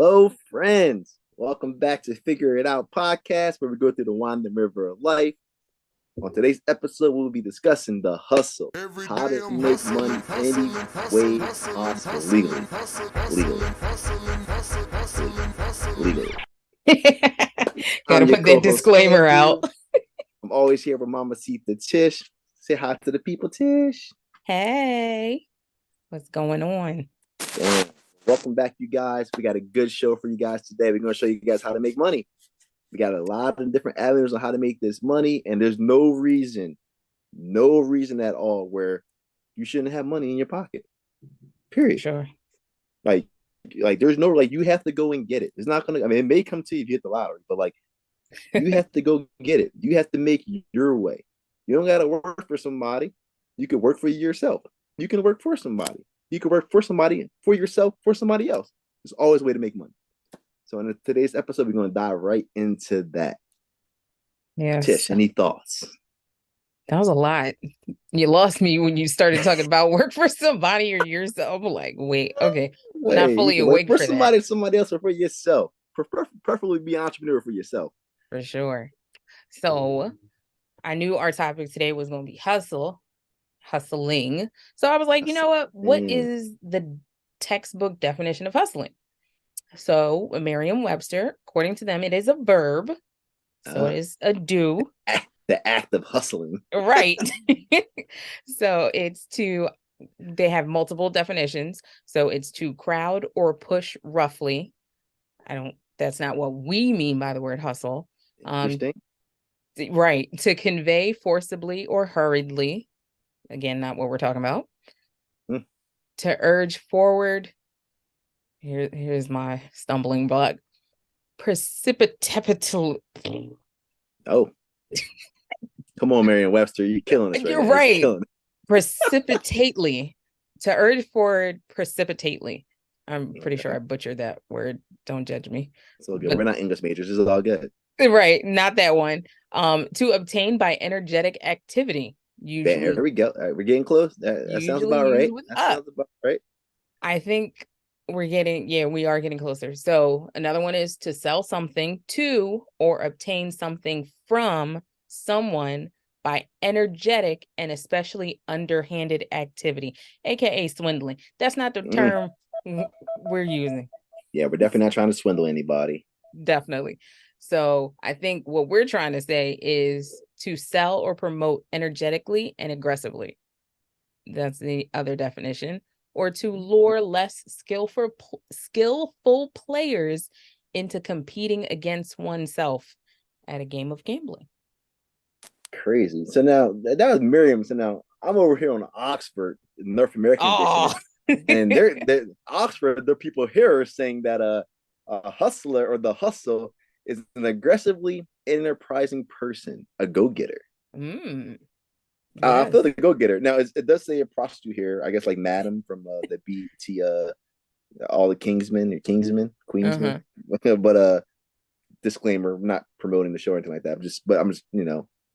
Hello, friends. Welcome back to Figure It Out podcast, where we go through the winding river of life. On today's episode, we'll be discussing the hustle, Every how day to I'm make hustling, money any hustling, way hustling, hustling, possible, legally, hustling, hustling, legally, hustling, hustling, hustling, hustling, hustling. legally. I'm Gotta your put that co-host disclaimer Andrew. out. I'm always here with Mama Sita Tish. Say hi to the people, Tish. Hey, what's going on? And welcome back, you guys. We got a good show for you guys today. We're going to show you guys how to make money. We got a lot of different avenues on how to make this money, and there's no reason at all where you shouldn't have money in your pocket. Period. Sure. Like, there's no you have to go and get it. It's not gonna. I mean, it may come to you if you hit the lottery, but you have to go get it. You have to make your way. You don't gotta work for somebody. You can work for yourself. You can work for somebody. You can work for somebody, for yourself, for somebody else. There's always a way to make money. So in today's episode, we're going to dive right into that. Yes. Tish, any thoughts? That was a lot. You lost me when you started talking about work for somebody or yourself. I'm like, wait, okay. I'm not fully awake for for somebody, that. somebody else, or for yourself. Preferably be an entrepreneur for yourself. For sure. So I knew our topic today was going to be hustling. So I was like, you know what? What is the textbook definition of hustling? So Merriam-Webster, according to them, it is a verb. So it is a do. The act of hustling. Right. So they have multiple definitions. So it's to crowd or push roughly. That's not what we mean by the word hustle. Interesting. Right. To convey forcibly or hurriedly. Again, not what we're talking about. To urge forward. Here's my stumbling block. Precipitally. Oh. Come on, Merriam-Webster. You're killing us right You're now. right. You're killing Precipitately. To urge forward precipitately. I'm pretty sure I butchered that word. Don't judge me. It's all good. We're not English majors. This is all good. Right. Not that one. To obtain by energetic activity. Usually. There we go. All right, we're getting close. That sounds about right. Sounds about right. I think we are getting closer. So another one is to sell something to or obtain something from someone by energetic and especially underhanded activity, aka swindling. That's not the term we're using. Yeah, we're definitely not trying to swindle anybody. Definitely. So I think what we're trying to say is to sell or promote energetically and aggressively. That's the other definition. Or to lure less skillful players into competing against oneself at a game of gambling. Crazy. So now that was Miriam. So now I'm over here on Oxford, North American edition, and they're Oxford. The people here are saying that a hustler or the hustle is an aggressively enterprising person, a go-getter. Yes. I feel the go-getter. Now it does say a prostitute here. I guess like Madam from the BT all the Queensmen. But disclaimer, I'm not promoting the show or anything like that. I'm just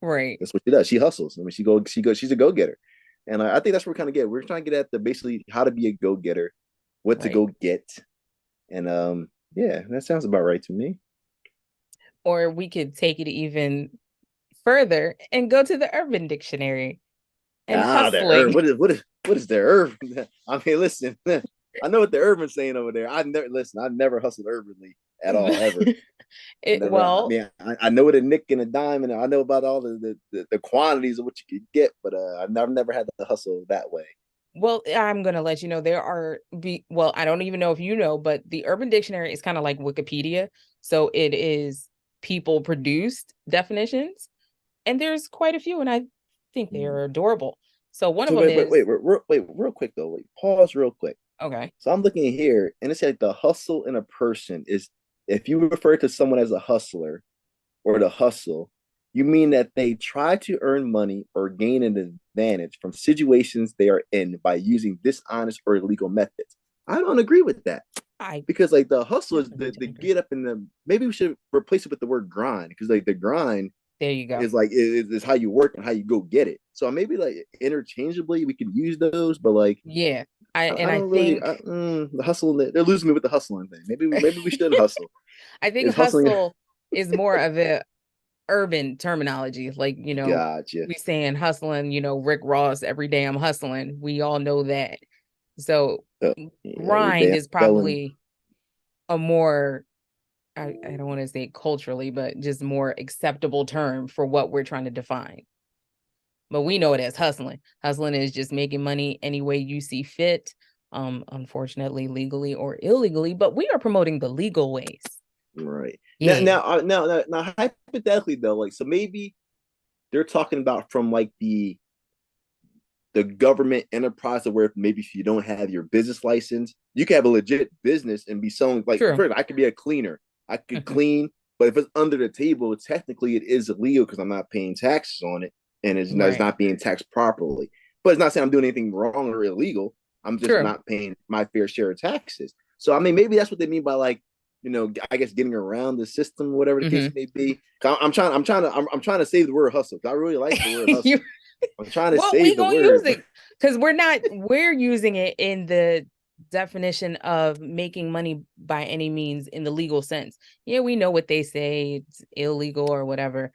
right. That's what she does. She hustles. I mean, she's a go-getter. And I think that's what we're kind of get. We're trying to get at the basically how to be a go-getter, what to go get. And yeah, that sounds about right to me. Or we could take it even further and go to the Urban Dictionary. And hustling. What is the urban? I mean, listen, I know what the urban's saying over there. I never hustled urbanly at all, ever. I know what a nick and a dime, and I know about all the quantities of what you could get, but I've never had to hustle that way. Well, I'm gonna let you know I don't even know if you know, but the Urban Dictionary is kind of like Wikipedia, so it is people produced definitions, and there's quite a few, and I think they are adorable. So one of them is real quick though. Pause real quick. Okay. So I'm looking here, and it's like the hustle in a person is if you refer to someone as a hustler or the hustle, you mean that they try to earn money or gain an advantage from situations they are in by using dishonest or illegal methods. I don't agree with that. Because like the hustle is the get up in the maybe we should replace it with the word grind because like the grind there you go is how you work and how you go get it. So maybe like interchangeably we can use those, but like yeah, I I don't really think the hustle. They're losing me with the hustling thing. Maybe we shouldn't hustle. I think Is hustling? hustle is more of a urban terminology. Like, Gotcha. we saying hustling, Rick Ross, every day I'm hustling. We all know that. So Uh, every day grind I'm is selling. probably a more, I don't want to say culturally, but just more acceptable term for what we're trying to define. But we know it as hustling. Hustling is just making money any way you see fit. Unfortunately, legally or illegally, but we are promoting the legal ways. Right. Yeah, Now, hypothetically though, like, so maybe they're talking about from like the government enterprise, where maybe if you don't have your business license, you can have a legit business and be selling. Like, true. I could be a cleaner. I could Mhm. clean, but if it's under the table, technically it is illegal because I'm not paying taxes on it, and it's Right. not being taxed properly. But it's not saying I'm doing anything wrong or illegal. I'm just True. not paying my fair share of taxes. So I mean, maybe that's what they mean by, like, I guess getting around the system, whatever the case Hmm. may be. I'm trying to save the word hustle. I really like the word hustle. You I'm trying to well, we save the gonna use word, but it because we're using it in the definition of making money by any means in the legal sense. Yeah, we know what they say, it's illegal or whatever.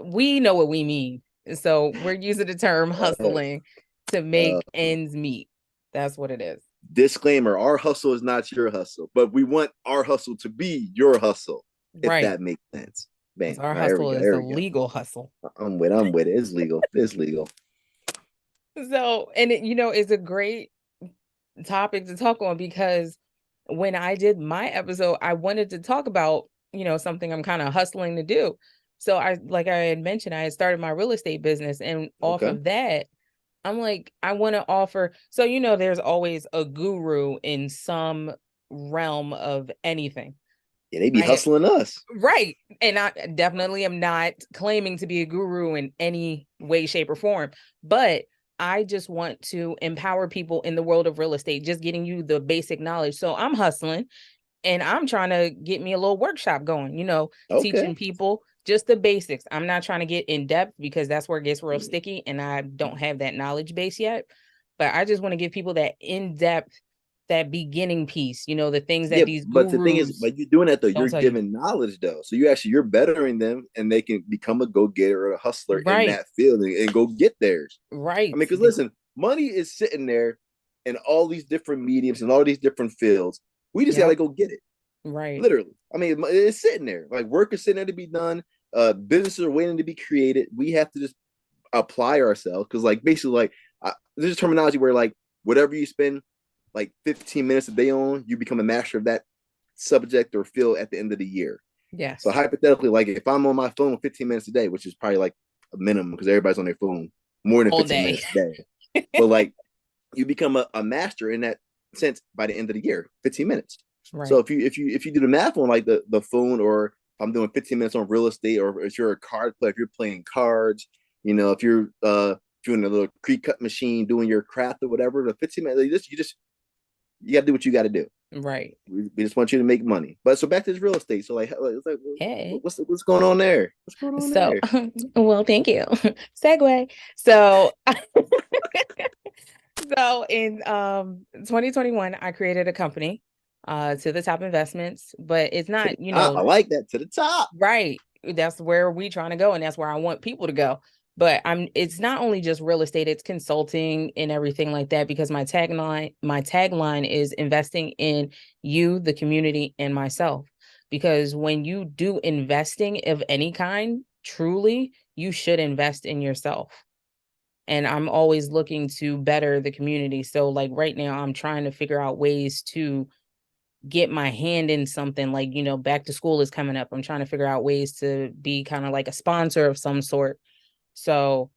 We know what we mean. So we're using the term uh, hustling to uh, make ends meet. That's what it is. disclaimer: our hustle is not your hustle, but we want our hustle to be your hustle, if Right. that makes sense. Because Bam. our All right, there we hustle go. is There the we go. legal hustle. I'm with it. It's legal. It's legal. So, and it's a great topic to talk on because when I did my episode, I wanted to talk about, something I'm kind of hustling to do. So like I had mentioned, I had started my real estate business, and off Okay. of that, I'm like, I want to offer. So, there's always a guru in some realm of anything. Yeah, they be I hustling us. Right. And I definitely am not claiming to be a guru in any way, shape, or form, but I just want to empower people in the world of real estate, just getting you the basic knowledge. So I'm hustling and I'm trying to get me a little workshop going, teaching Okay. people just the basics. I'm not trying to get in depth because that's where it gets real sticky and I don't have that knowledge base yet. But I just want to give people that in depth, that beginning piece, the things that Yeah, these but the thing is, gurus but you're doing that though. don't You're tell you. giving knowledge though, so you're bettering them, and they can become a go getter or a hustler in Right. that field, and go get theirs. I Right. mean, because listen, money is sitting there in all these different mediums and all these different fields. We just got to Yep. go get it. Right. Literally. I mean, it's sitting there. Like, work is sitting there to be done. Businesses are waiting to be created. We have to just apply ourselves, because, like, basically, like, there's a terminology where, like, whatever you spend like 15 minutes a day on, you become a master of that subject or field at the end of the year. So Yes. hypothetically, like, if I'm on my phone 15 minutes a day, which is probably like a minimum because everybody's on their phone more than All 15 day. minutes a day, but like, you become a master in that sense by the end of the year, 15 minutes. So Right. if you do the math on, like, the phone, or I'm doing 15 minutes on real estate, or if you're a card player, if you're playing cards, if you're doing a little pre-cut machine, doing your craft or whatever, the 15 minutes, you got to do what you got to do. Right. We just want you to make money. But so back to this real estate. So, like, it's like, Hey. what's going on there? What's going on So, there? well, thank you. Segue. So, so in 2021, I created a company, to the top investments, but it's To not, the top. I like that. To the top. right. That's where we trying to go, and that's where I want people to go. But it's not only just real estate, it's consulting and everything like that, because my tagline is investing in you, the community, and myself. Because when you do investing of any kind, truly, you should invest in yourself. And I'm always looking to better the community. So like right now, I'm trying to figure out ways to get my hand in something, like, back to school is coming up. I'm trying to figure out ways to be kind of like a sponsor of some sort. So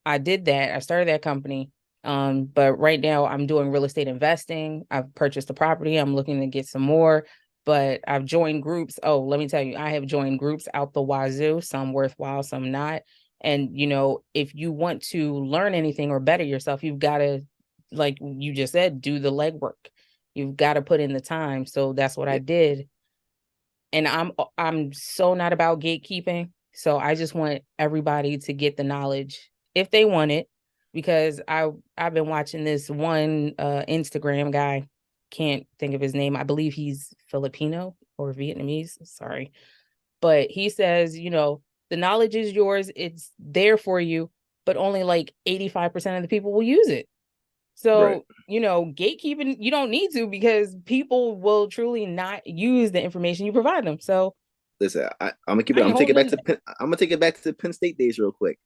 I did that. I started that company. But right now I'm doing real estate investing. I've purchased a property. I'm looking to get some more, but I've joined groups. Oh, let me tell you, I have joined groups out the wazoo, some worthwhile, some not. And if you want to learn anything or better yourself, you've got to, like you just said, do the legwork. You've got to put in the time. So that's what I Yeah. did. And I'm so not about gatekeeping. So I just want everybody to get the knowledge if they want it. because I've been watching this one Instagram guy, can't think of his name. I believe he's Filipino or Vietnamese. Sorry. But he says, the knowledge is yours, it's there for you, but only like 85% of the people will use it. Right. So, gatekeeping, you don't need to, because people will truly not use the information you provide them. So Listen, I'm gonna keep I it. I'm ain't gonna take it back holding to I'm gonna take it back to the Penn State days real quick.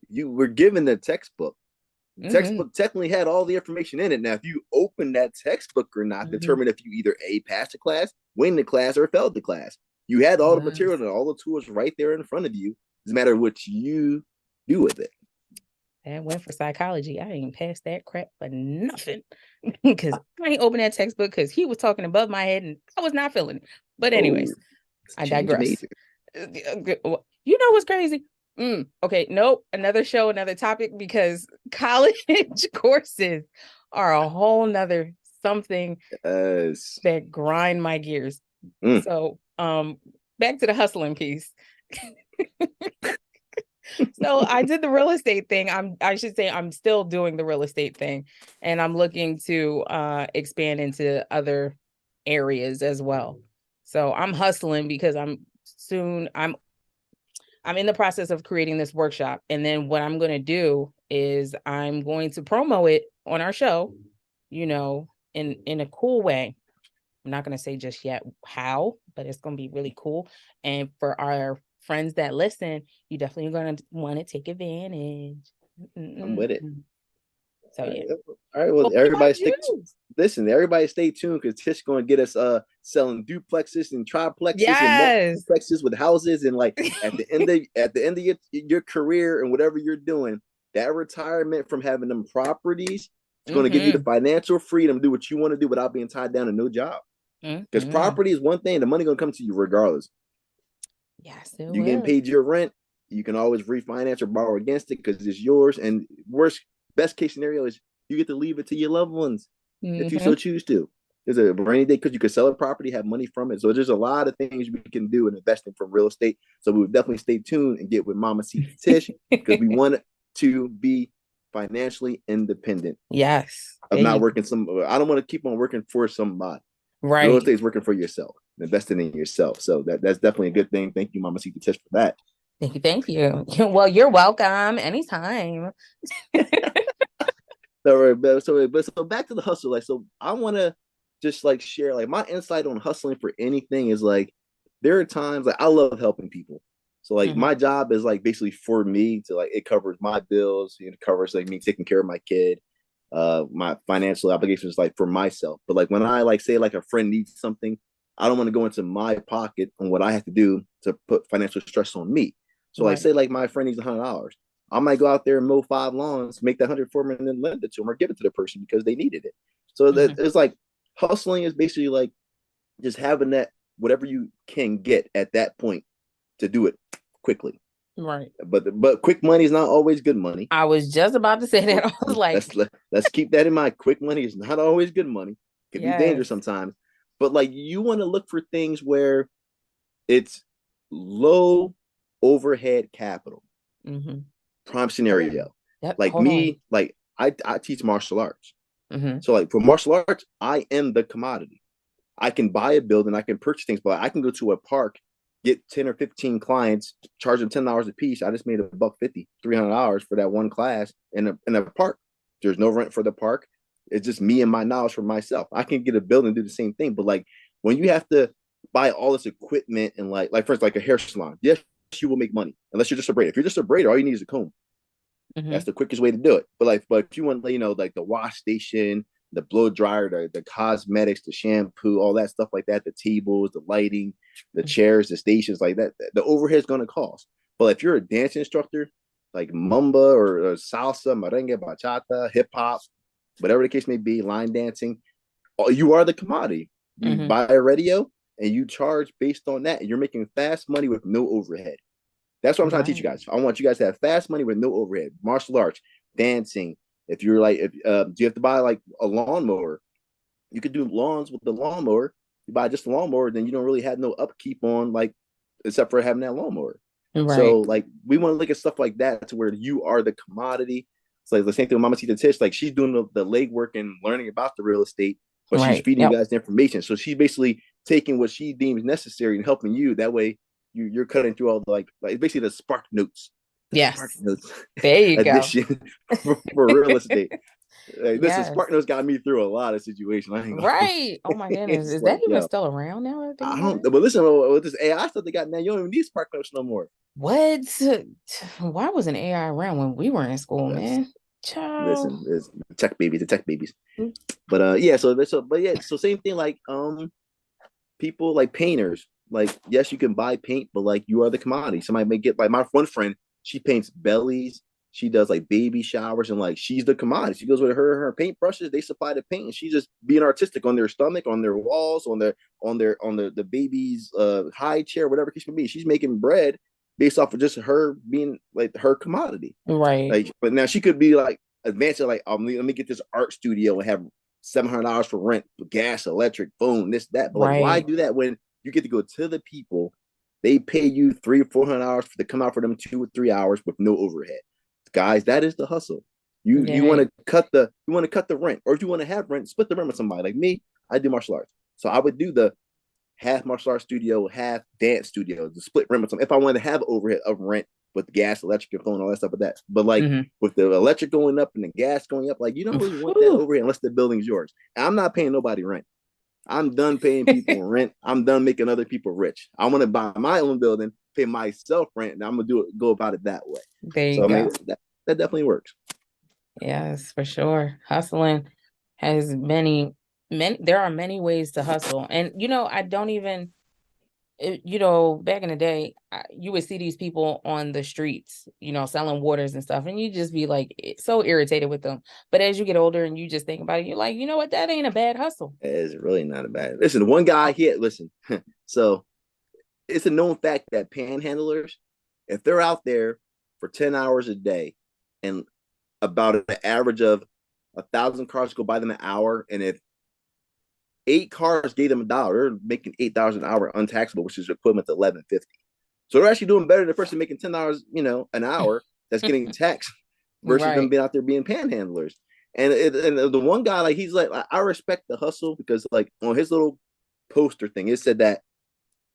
You were given the textbook. The it. textbook technically had all the information in it. Now, if you open that textbook or not, determine if you either A, passed the class, win the class, or failed the class. You had all the Yes. material and all the tools right there in front of you. It's a matter of what you do with it. And went for psychology. I ain't passed that crap for nothing. Because I ain't open that textbook, because he was talking above my head and I was not feeling it. But Oh, anyways, it's a I change digress. major. You know what's crazy? Okay, nope. Another show, another topic, because college courses are a whole nother something Yes. that grind my gears. Mm. So, back to the hustling piece. So I did the real estate thing. I should say I'm still doing the real estate thing, and I'm looking to expand into other areas as well. So I'm hustling because I'm in the process of creating this workshop, and then what I'm going to do is I'm going to promo it on our show, in a cool way. I'm not going to say just yet how, but it's going to be really cool. And for our friends that listen, you definitely going to want to take advantage. I'm with it. So All yeah. right. All right. Well, But what everybody about stick. you? Listen, everybody stay tuned because Tish going to get us selling duplexes and triplexes and Yes. multiplexes with houses, and like at the end of your career and whatever you're doing, that retirement from having them properties, it's going to give you the Mm-hmm. financial freedom to do what you want to do without being tied down to no job. Because Mm-hmm. property is one thing, the money going to come to you regardless. Yes, it You getting will. paid your rent, you can always refinance or borrow against it because it's yours. And best case scenario is you get to leave it to your loved ones if you Mm-hmm. so choose to. There's a rainy day because you could sell a property, have money from it. So there's a lot of things we can do in investing from real estate. So we would definitely stay tuned and get with Mama C Tish because we want to be financially independent Yes. of There not you working I don't want to keep on working for somebody. Real right. estate is working for yourself, investing in yourself. So that's definitely a good thing. Thank you, Mama C Tish, for that. Thank you. Thank you. Well, you're welcome anytime. All right, but so back to the hustle. Like, so I want to just like share like my insight on hustling for anything is like there are times like I love helping people. So like Mm-hmm. my job is like basically for me to like it covers my bills, it covers like me taking care of my kid, my financial obligations like for myself. But like when I like say like a friend needs something, I don't want to go into my pocket on what I have to do to put financial stress on me. So like Right. say like my friend needs $100. I might go out there and mow 5 lawns, make that 100 for them, and then lend it to them or give it to the person because they needed it. So that Mm-hmm. it's like hustling is basically like just having that whatever you can get at that point to do it quickly. Right. But quick money is not always good money. I was just about to say that. I was like, Let's keep that in mind. Quick money is not always good money. It can be dangerous yes. sometimes. But like you want to look for things where it's low overhead capital. Mm-hmm. Prime Hold on. scenario. Yep. Like Hold on. me, like I teach martial arts. Mm-hmm. So like for martial arts, I am the commodity. I can buy a building, I can purchase things, but I can go to a park, get 10 or 15 clients, charge them $10 a piece. I just made $150, $300 for that one class in a park. There's no rent for the park. It's just me and my knowledge for myself. I can get a building and do the same thing. But like when you have to buy all this equipment and like for instance, like a hair salon, yes, you will make money unless you're just a braider. If you're just a braider, all you need is a comb. Mm-hmm. That's the quickest way to do it. But if you want, like the wash station, the blow dryer, the cosmetics, the shampoo, all that stuff like that, the tables, the lighting, the chairs, the stations, like that, the overhead is going to cost. But if you're a dance instructor, like mumba or salsa, merengue, bachata, hip hop, whatever the case may be, line dancing, you are the commodity. You Mm-hmm. buy a radio and you charge based on that, and you're making fast money with no overhead. That's what I'm trying to teach you Right. guys. I want you guys to have fast money with no overhead. Martial arts, dancing. If you're like, if do you have to buy like a lawnmower? You could do lawns with the lawnmower. You buy just a lawnmower, then you don't really have no upkeep on like, except for having that lawnmower. Right. So like, we want to look at stuff like that to where you are the commodity. It's like the same thing with Mama Tita Tish. Like she's doing the legwork and learning about the real estate, but she's Right. feeding you Yep. guys the information. So she's basically taking what she deems necessary and helping you. That way, you're cutting through all the like basically the Spark Yes. Notes There you go. edition for real estate. Like, listen, Yes. Spark Notes got me through a lot of situations. I ain't gonna. Right. Oh my goodness. It's Is that like, even yo, still around now that I think I about don't. it? But listen, with this AI stuff they got now, you don't even need Spark Notes no more. What? Why wasn't AI around when we were in school, That's man? Child. listen, it's the tech babies. But yeah, but yeah, so same thing like people like painters. Like, yes, you can buy paint, but like you are the commodity. Somebody may get like my one friend, she paints bellies, she does like baby showers, and like she's the commodity. She goes with her paintbrushes, they supply the paint, and she's just being artistic on their stomach, on their walls, on the baby's high chair, whatever case may be. She's making bread based off of just her being like her commodity. Right. Like, but now she could be like advanced, like, let me get this art studio and have $700 for rent, gas, electric, phone, this, that. But like, why Right. do that when you get to go to the people? They pay you $300 or $400 to come out for them 2 or 3 hours with no overhead. Guys, that is the hustle. You Yeah. want to cut the rent, or if you want to have rent, split the rent with somebody. Like me, I do martial arts, so I would do the half martial arts studio, half dance studio, the split rent with some. If I wanted to have overhead of rent with gas, electric, and phone, all that stuff with that. But like Hmm. with the electric going up and the gas going up, like you don't really want that overhead unless the building's yours. And I'm not paying nobody rent. I'm done paying people rent. I'm done making other people rich. I want to buy my own building, pay myself rent, and I'm gonna go about it that way. There you So I mean go. that definitely works. Yes, for sure. Hustling has many, there are many ways to hustle. And, I don't even, back in the day, you would see these people on the streets, selling waters and stuff, and you just be like so irritated with them. But as you get older and you just think about it, you're like, you know what? That ain't a bad hustle. It's really not a bad. Listen, one guy he had listen. So it's a known fact that panhandlers, if they're out there for 10 hours a day and about an average of 1,000 cars go by them an hour, and if 8 cars gave them $1, they're making $8 an hour untaxable, which is equivalent to 11.50. So they're actually doing better than the person making $10, an hour that's getting taxed versus them Right. being out there being panhandlers. And the one guy, like he's like, I respect the hustle because like on his little poster thing, it said that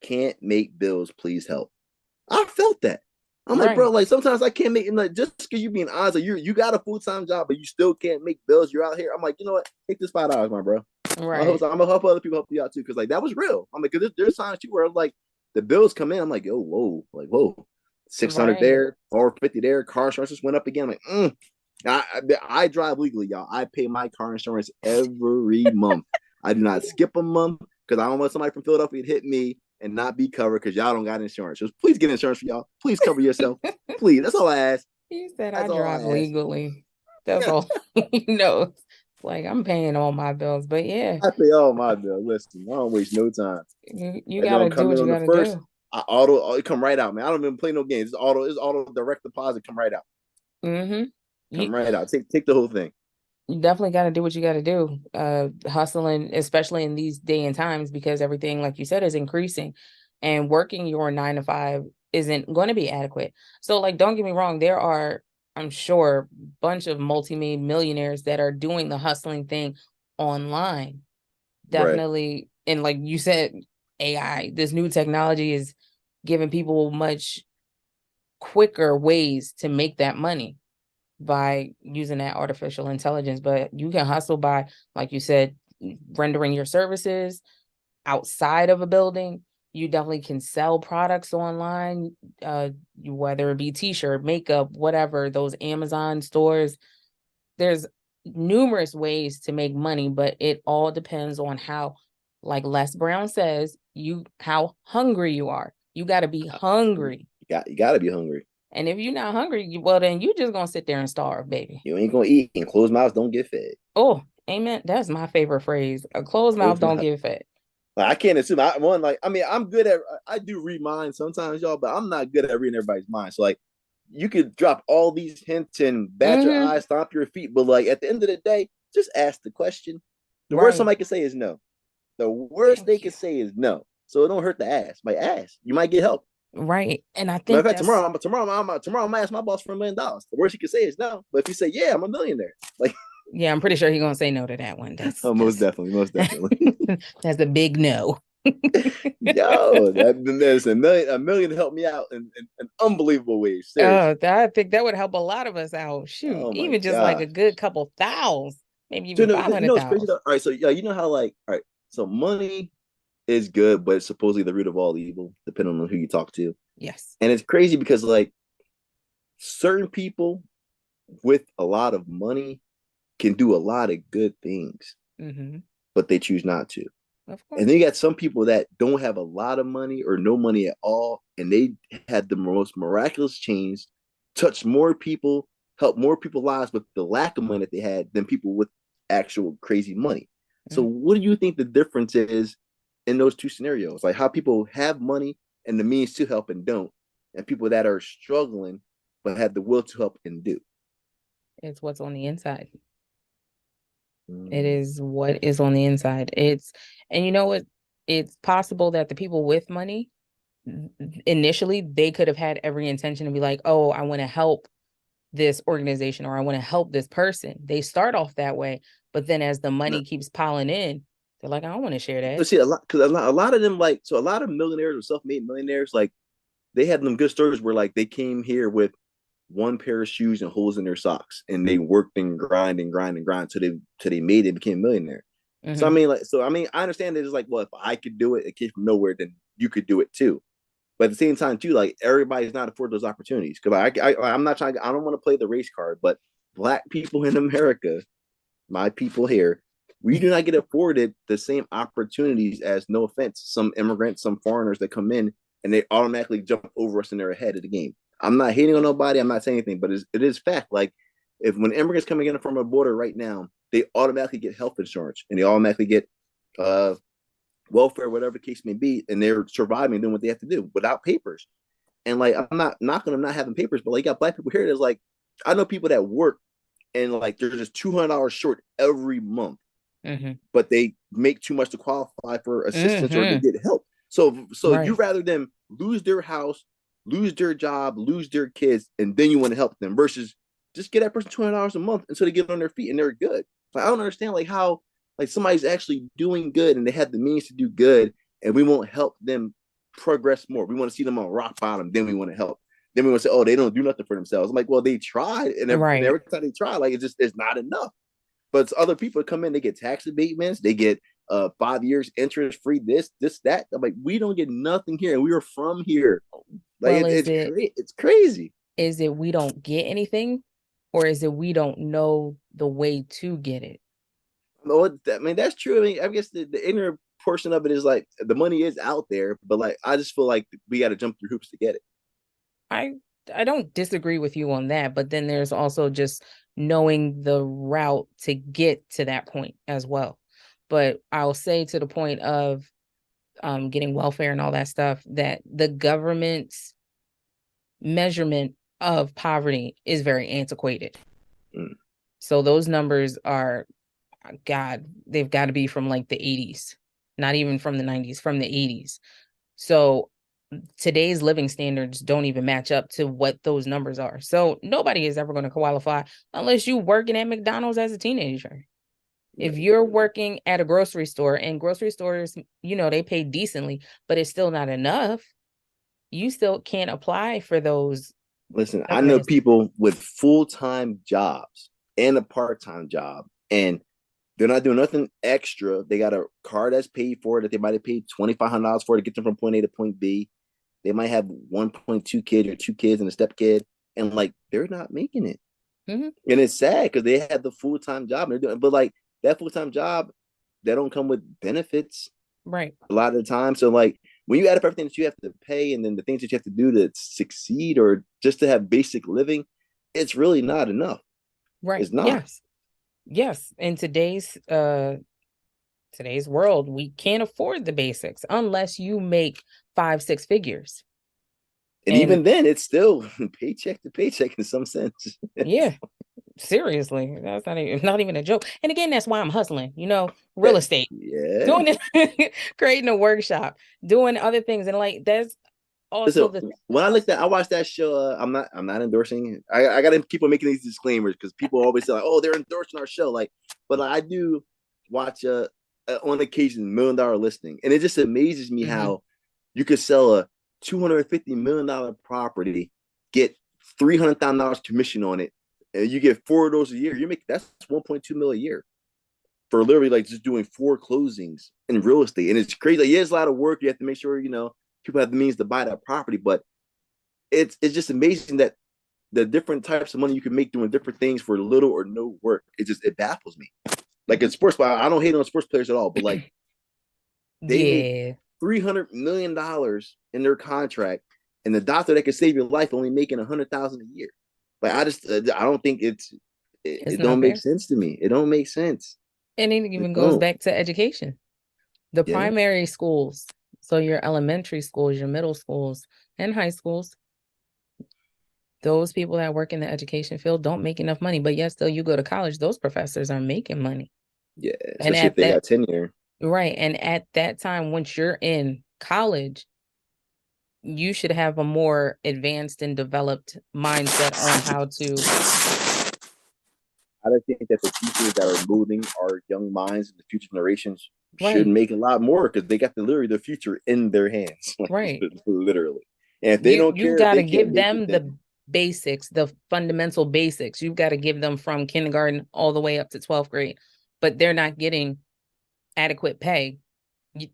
can't make bills, please help. I felt that. I'm like, bro, Right. like sometimes I can't make like just because you being honest, like you got a full time job, but you still can't make bills. You're out here. I'm like, you know what? Take this $5, my bro. Right. I'm gonna help other people help you out too, because like that was real. I'm like, because there's times too where like the bills come in. I'm like, yo, whoa, like whoa, 600 Right. there, 450 there. Car insurance just went up again. I'm like, I drive legally, y'all. I pay my car insurance every month. I do not skip a month because I don't want somebody from Philadelphia to hit me and not be covered because y'all don't got insurance. So please get insurance for y'all. Please cover yourself. Please. That's all I ask. He said I That's all drive I ask. legally. That's all he knows. It's like I'm paying all my bills, but yeah, I pay all my bills. Listen, I don't waste no time. you That gotta don't do come in what you on the gotta first. do. I it come right out, man. I don't even play no games. It's auto direct deposit, come right out. Mm-hmm. You, Come right out. Take the whole thing. you definitely gotta do what you gotta do. Hustling, especially in these day and times, because everything, like you said, is increasing, and working your 9 to 5 isn't going to be adequate. So, like, don't get me wrong, there are, I'm sure, bunch of multi-made millionaires that are doing the hustling thing online. Right. Definitely, and like you said, AI, this new technology is giving people much quicker ways to make that money by using that artificial intelligence. But you can hustle by, like you said, rendering your services outside of a building. You definitely can sell products online, whether it be t-shirt, makeup, whatever, those Amazon stores. There's numerous ways to make money, but it all depends on how, like Les Brown says, how hungry you are. You got to be hungry. You got to be hungry. And if you're not hungry, well, then you just gonna sit there and starve, baby. You ain't gonna eat, and closed mouths don't get fed. Oh, amen. That's my favorite phrase. A closed mouth Closed don't mouth. get fed. Like, I can't assume. I mean, I'm good at. I do read minds sometimes, y'all, but I'm not good at reading everybody's mind. So like, you could drop all these hints and bat your Mm-hmm. eyes, stomp your feet, but like at the end of the day, just ask the question. The worst Right. somebody can say is no. The worst they Thank you. can say is no. So it don't hurt to ask. Like ask. You might get help. Right. And I Matter of think fact, that's, tomorrow, I'm gonna ask my boss for $1 million. The worst he can say is no. But if you say yeah, I'm a millionaire. Like, yeah, I'm pretty sure he's gonna say no to that one. That's oh, most that's definitely, most definitely. that's a big no. Yo, there's a million to help me out in unbelievable ways. Seriously. Oh, I think that would help a lot of us out. Shoot, Oh my even just like a gosh. good couple thousand, maybe So even no, five you hundred know what's crazy thousand. though? All right, so yeah, you know how like all right, so money is good, but it's supposedly the root of all evil, depending on who you talk to. Yes. And it's crazy because like certain people with a lot of money can do a lot of good things, Mm-hmm. but they choose not to. Of And then course. you got some people that don't have a lot of money or no money at all, and they had the most miraculous change, touched more people, helped more people's lives with the lack of money that they had than people with actual crazy money. So, Mm. what do you think the difference is in those two scenarios? Like how people have money and the means to help and don't, and people that are struggling but have the will to help and do. It's what's on the inside. It Mm. is what is on the inside. And you know what? It's possible that the people with money initially they could have had every intention to be like, oh, I want to help this organization or I want to help this person. They start off that way, but then as the money keeps piling in, they're like, I don't want to share that. But see, a lot because a lot of them like so a lot of millionaires or self-made millionaires like they had them good stories where like they came here with one pair of shoes and holes in their socks, and they worked and grind and grind and grind till they made it, became a millionaire. So I Mm-hmm. mean, like, so I mean, I understand that it's like, well, if I could do it, it came from nowhere, then you could do it too. But at the same time, too, like everybody's not afforded those opportunities. Because I'm not trying. I don't want to play the race card, but black people in America, my people here, we do not get afforded the same opportunities as, no offense, some immigrants, some foreigners that come in and they automatically jump over us and they're ahead of the game. I'm not hating on nobody. I'm not saying anything, but it is fact. Like if when immigrants coming in from a border right now, they automatically get health insurance and they automatically get uh, welfare, whatever the case may be, and they're surviving doing what they have to do without papers. And like I'm not knocking them not having papers, but like you got black people here that's like I know people that work and like they're just $200 short every month, Mm-hmm. but they make too much to qualify for assistance or to Mm-hmm. get help. So you Right. rather them lose their house, lose their job, lose their kids, and then you want to help them versus just get that person $200 a month until they get on their feet and they're good. Like I don't understand like how like somebody's actually doing good and they have the means to do good, and we won't help them progress more. We want to see them on rock bottom, then we want to help. Then we want to say, oh, they don't do nothing for themselves. I'm like, well, they tried, and Right. every time they try, like it's not enough. But it's other people come in, they get tax abatements, they get 5 years interest free, this, that. I'm like, we don't get nothing here, and we are from here. Like Well, it's crazy. is it we don't get anything, or is it we don't know the way to get it? I mean, that's true. I mean, I guess the inner portion of it is like the money is out there, but like I just feel like we got to jump through hoops to get it. I I don't disagree with you on that, but then there's also just knowing the route to get to that point as well. But I'll say to the point of getting welfare and all that stuff that the government's measurement of poverty is very antiquated. Mm. So those numbers are, God, they've got to be from like the 80s, not even from the 90s, from the 80s. So today's living standards don't even match up to what those numbers are. So nobody is ever going to qualify unless you working at McDonald's as a teenager. If Right. you're working at a grocery store and grocery stores, they pay decently, but it's still not enough, you still can't apply for those Listen, I know government. people with full-time jobs and a part-time job, and they're not doing nothing extra. They got a car that's paid for that they might have paid $2,500 for to get them from point A to point B. They might have 1.2 kids or two kids and a step kid, and like they're not making it. Mm-hmm. And it's sad because they had the full-time job and they're doing, but like that full-time job, they don't come with benefits Right, a lot of the time. So like when you add up everything that you have to pay and then the things that you have to do to succeed or just to have basic living, it's really not enough. right. It's not. Yes. Yes. In today's world, we can't afford the basics unless you make 5, 6 figures. And And even then, it's still paycheck to paycheck in some sense. yeah, seriously, that's not even a joke. And again, that's why I'm hustling, real Yeah, estate, yeah. doing it, creating a workshop, doing other things. And like that's also So the when I looked at, I watched that show. I'm not endorsing. I gotta keep on making these disclaimers because people always say like, "Oh, they're endorsing our show." Like, but I do watch on occasion $1 million listing, and it just amazes me Mhm. how you could sell a $250 million property, get $300,000 commission on it, and you get 4 of those a year. You make that's 1.2 million a year for literally like just doing 4 closings in real estate. And it's crazy. Like, yeah, it's a lot of work. You have to make sure, people have the means to buy that property. But it's just amazing that the different types of money you can make doing different things for little or no work. It baffles me. Like in sports, but I don't hate on sports players at all. But like they make Yeah, $300 million in their contract, and the doctor that could save your life only making 100,000 a year. Like I don't think it's it not don't make fair. sense to me. It don't make sense. And it It even goes don't. back to education. The Yeah. primary schools, so your elementary schools, your middle schools, and high schools, those people that work in the education field don't make enough money. But yet still you go to college, those professors are making money. Yeah, And especially if at they that got tenure. right, and at that time, once you're in college, you should have a more advanced and developed mindset on how to I don't think that the teachers that are molding our young minds and the future generations should right, make a lot more because they got literally the future in their hands, like right. literally. And if they You don't you've care, if got to they can't give make it, them the then basics, the fundamental basics. You've got to give them from kindergarten all the way up to 12th grade, but they're not getting adequate pay.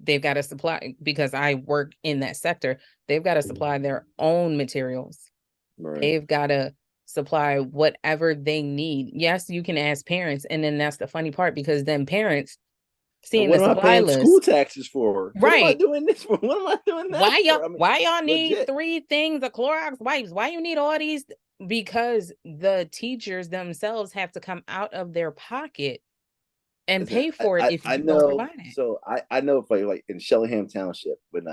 They've got to supply, because I work in that sector, they've got to supply their own materials. right. They've got to supply whatever they need. Yes, you can ask parents, and then that's the funny part, because then parents And seeing the what am I supply paying school list, taxes for? What am I right? doing this for? What am I doing that for? I mean, Why y'all need legit. 3 things of Clorox wipes? Why you need all these? Because the teachers themselves have to come out of their pocket and Listen, pay for it if I you don't know. provide it. So I know if like in Shellingham Township when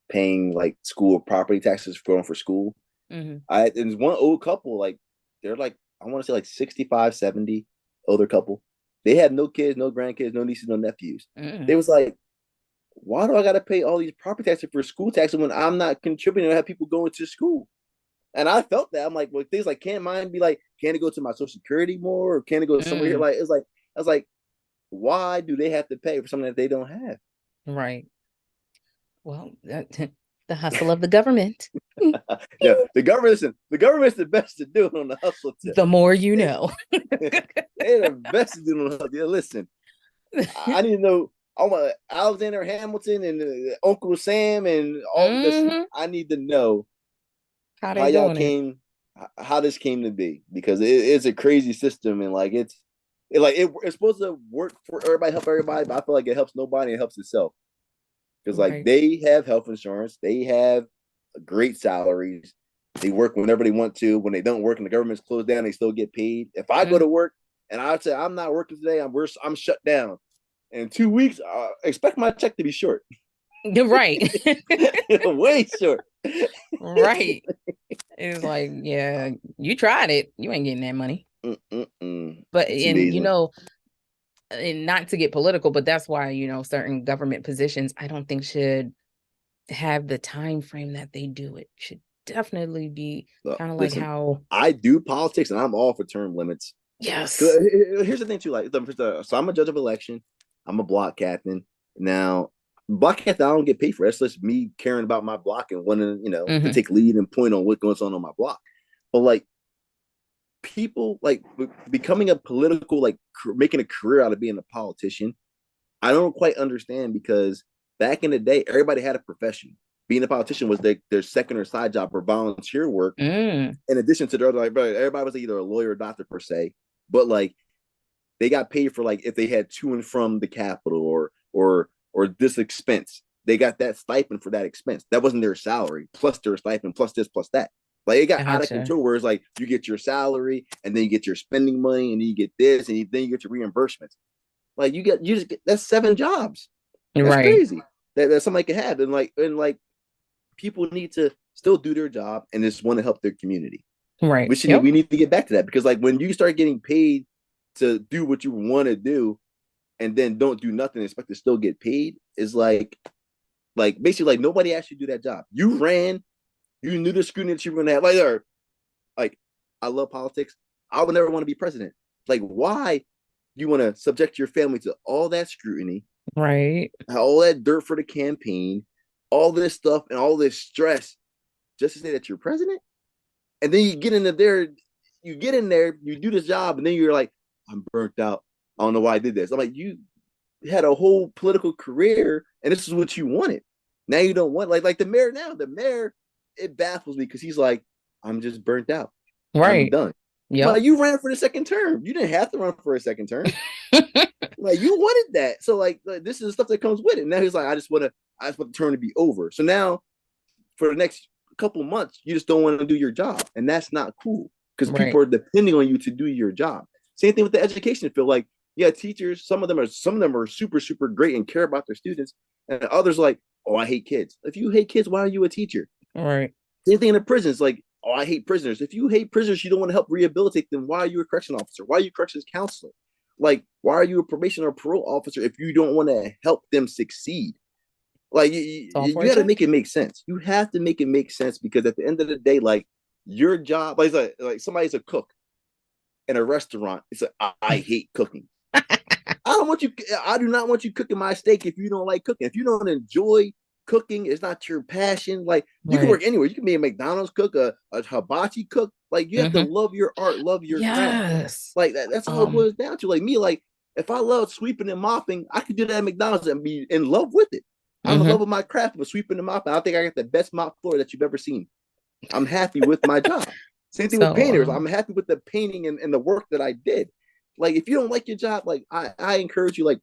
paying like school property taxes for going for school. Hmm. There's one old couple, like they're like, I want to say like 65, 70, older couple. They had no kids, no grandkids, no nieces, no nephews. They Mm. was like, why do I gotta pay all these property taxes for school taxes when I'm not contributing to have people going to school? And I felt that. I'm like, well, things like, can't mine be like, can it go to my social security more, or can it go somewhere here? Mm. Like, it's like, I was like, why do they have to pay for something that they don't have? Right. Well, the hustle of the government. Yeah, the government, listen, the government's the best to do it on the hustle tip. The more you know. They're the best to do it on the hustle. Yeah, listen, I need to know. I want Alexander Hamilton and Uncle Sam and all. Listen, Hmm. I need to know How how they y'all doing it? came, how this came to be, because it's a crazy system and like it's supposed to work for everybody, help everybody, but I feel like it helps nobody. It helps itself because like Right. they have health insurance, they have great salaries, they work whenever they want to. When they don't work and the government's closed down, they still get paid. If I go Mm. to work and I say I'm not working today, I'm shut down. In 2 weeks, expect my check to be short, You're right. way short. Right. It's like, yeah, you tried it. You ain't getting that money. But It's and amazing. and not to get political, but that's why, certain government positions I don't think should have the time frame that they do. It should definitely be kind of like Listen, how, I do politics and I'm all for term limits. yes. Here's the thing too, like so I'm a judge of election. I'm a block captain. Now, block captain, I don't get paid for. That's just me caring about my block and wanting, to Hmm. take lead and point on what goes on my block. But like people like becoming a political, like making a career out of being a politician, I don't quite understand because back in the day, everybody had a profession. Being a politician was their second or side job or volunteer work Mm. in addition to their other, like, everybody was either a lawyer or doctor per se, but like they got paid for like if they had to and from the capital or this expense, they got that stipend for that expense. That wasn't their salary plus their stipend plus this plus that. Like it got out of Gotcha. control where it's like you get your salary and then you get your spending money and then you get this and then you get your reimbursements. Like you just get that's 7 jobs. That's Right. crazy that somebody could have and like people need to still do their job and just want to help their community. Right. We Yep. need to get back to that because like when you start getting paid to do what you want to do and then don't do nothing and expect to still get paid is like Like basically, like nobody asked you to do that job. You ran. You knew the scrutiny that you were gonna have. Like I love politics. I would never want to be president. Like, why you want to subject your family to all that scrutiny, Right. all that dirt for the campaign, all this stuff, and all this stress just to say that you're president? And then you get into there, you get in there, you do this job, and then you're like, I'm burnt out. I don't know why I did this. I'm like, you had a whole political career, and this is what you wanted. Now you don't want like the mayor now. The mayor, it baffles me because he's like, I'm just burnt out. I'm Right. done. Yep. Like you ran for the second term. You didn't have to run for a second term. Like you wanted that. So like this is the stuff that comes with it. Now he's like, I just want the term to be over. So now for the next couple months, you just don't want to do your job, and that's not cool because Right. people are depending on you to do your job. Same thing with the education field. Like, yeah, teachers, some of them are super super great and care about their students, and others like, oh, I hate kids. If you hate kids, why are you a teacher? Right. Same thing in the prisons. Like, oh, I hate prisoners. If you hate prisoners, you don't want to help rehabilitate them. Why are you a correction officer? Why are you a corrections counselor? Like, why are you a probation or parole officer if you don't want to help them succeed? Like All for you a got to check. make it make sense. You have to make it make sense because at the end of the day, like your job, like somebody's a cook in a restaurant. It's like I hate cooking. I don't want you. I do not want you cooking my steak if you don't like cooking. If you don't enjoy cooking, it's not your passion. Like you can Right. work anywhere. You can be a McDonald's cook, a hibachi cook. Like you have to Mm-hmm. love your art, love your craft. Yes. Like that's all it boils down to. Like me, like if I love sweeping and mopping, I could do that at McDonald's and be in love with it. I'm in love Mm-hmm. with my craft of sweeping and mopping. I think I got the best mop floor that you've ever seen. I'm happy with my job. Same thing with So painters. I'm happy with the painting and the work that I did. Like if you don't like your job, like I encourage you, like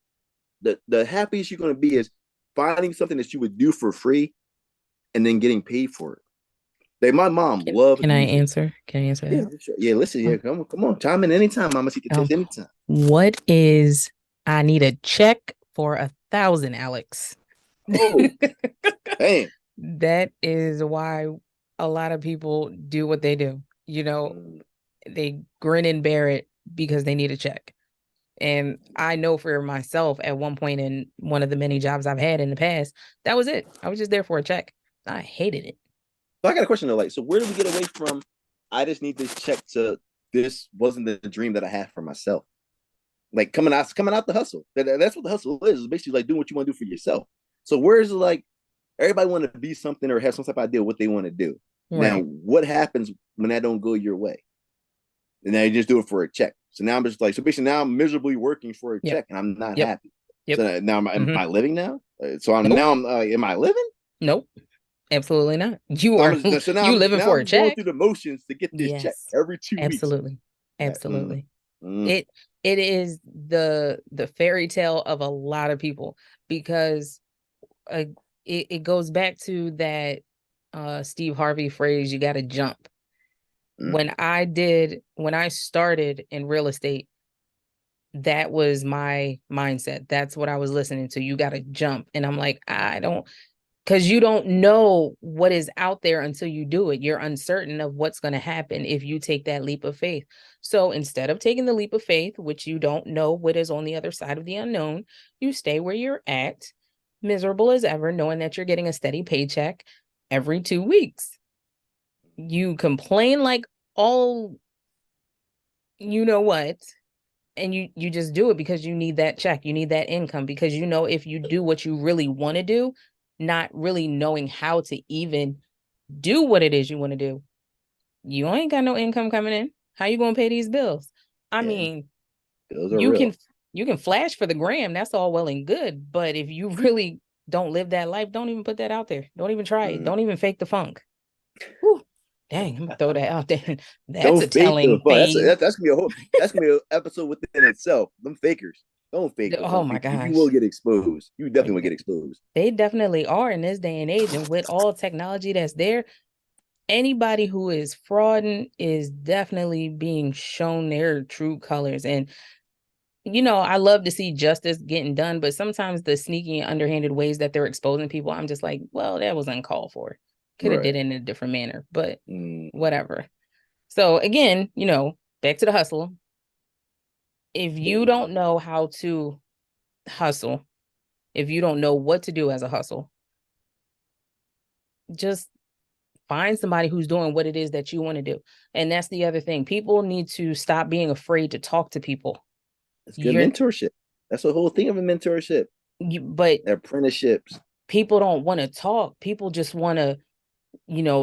the happiest you're gonna be is finding something that you would do for free and then getting paid for it. Like my mom loves can I music. answer? Can I answer Yeah, that? sure. Yeah, listen, yeah, Um, come on, chime in anytime. I'm gonna see the tips um, anytime. what is I need a check for 1,000, Alex? Oh, damn. That is why a lot of people do what they do. Mm, They grin and bear it because they need a check. And I know for myself, at one point in one of the many jobs I've had in the past, that was it. I was just there for a check. I hated it. So I got a question though. Like, so where do we get away from? I just need this check to this wasn't the dream that I had for myself. Like coming out the hustle. That's what the hustle is. It's basically like doing what you want to do for yourself. So where's like everybody want to be something or have some type of idea of what they want to do. Now, Right. what happens when that don't go your way? And now you just do it for a check. So now I'm just like, so basically now I'm miserably working for a Yep. check and I'm not Yep. happy. Yep. So now am Hmm. I living now? So Nope. am I living? Nope. Absolutely not. You So are I'm just, so you living now for I'm a just going check. through the motions to get this check Yes. every 2 weeks. Absolutely. That, Absolutely. mm, It it is the fairy tale of a lot of people because uh, it goes back to that Steve Harvey phrase, you got to jump. mm. When I started in real estate, that was my mindset. That's what I was listening to. You got to jump. And I'm like, I don't, because you don't know what is out there until you do it. You're uncertain of what's going to happen if you take that leap of faith. So instead of taking the leap of faith, which you don't know what is on the other side of the unknown, you stay where you're at, miserable as ever, knowing that you're getting a steady paycheck every 2 weeks. You complain like all you know what, and you just do it because you need that check, you need that income, because you know if you do what you really want to do, not really knowing how to even do what it is you want to do, you ain't got no income coming in. How you gonna pay these bills? I Yeah, mean, those are you real. can you can flash for the gram, that's all well and good, but if you really don't live that life, don't even put that out there. Don't even try it. Mm. Don't even fake the funk. Whew. Dang, I'm gonna throw that out there. That's Don't a fake the telling fun. thing. That's gonna be a whole. That's gonna be an episode within itself. Them fakers. Don't fake the Oh funk my because you will gosh. get exposed. You definitely will get exposed. They definitely are in this day and age. And with all technology that's there, anybody who is frauding is definitely being shown their true colors. And, I love to see justice getting done, but sometimes the sneaky and underhanded ways that they're exposing people, I'm just like, well, that was uncalled for. Could have did Right. it in a different manner, but Mm. whatever. So again, back to the hustle. If you don't know how to hustle, if you don't know what to do as a hustle, just find somebody who's doing what it is that you want to do. And that's the other thing. People need to stop being afraid to talk to people. It's good You're mentorship. That's the whole thing of a mentorship. but Apprenticeships. people don't want to talk. People just want to,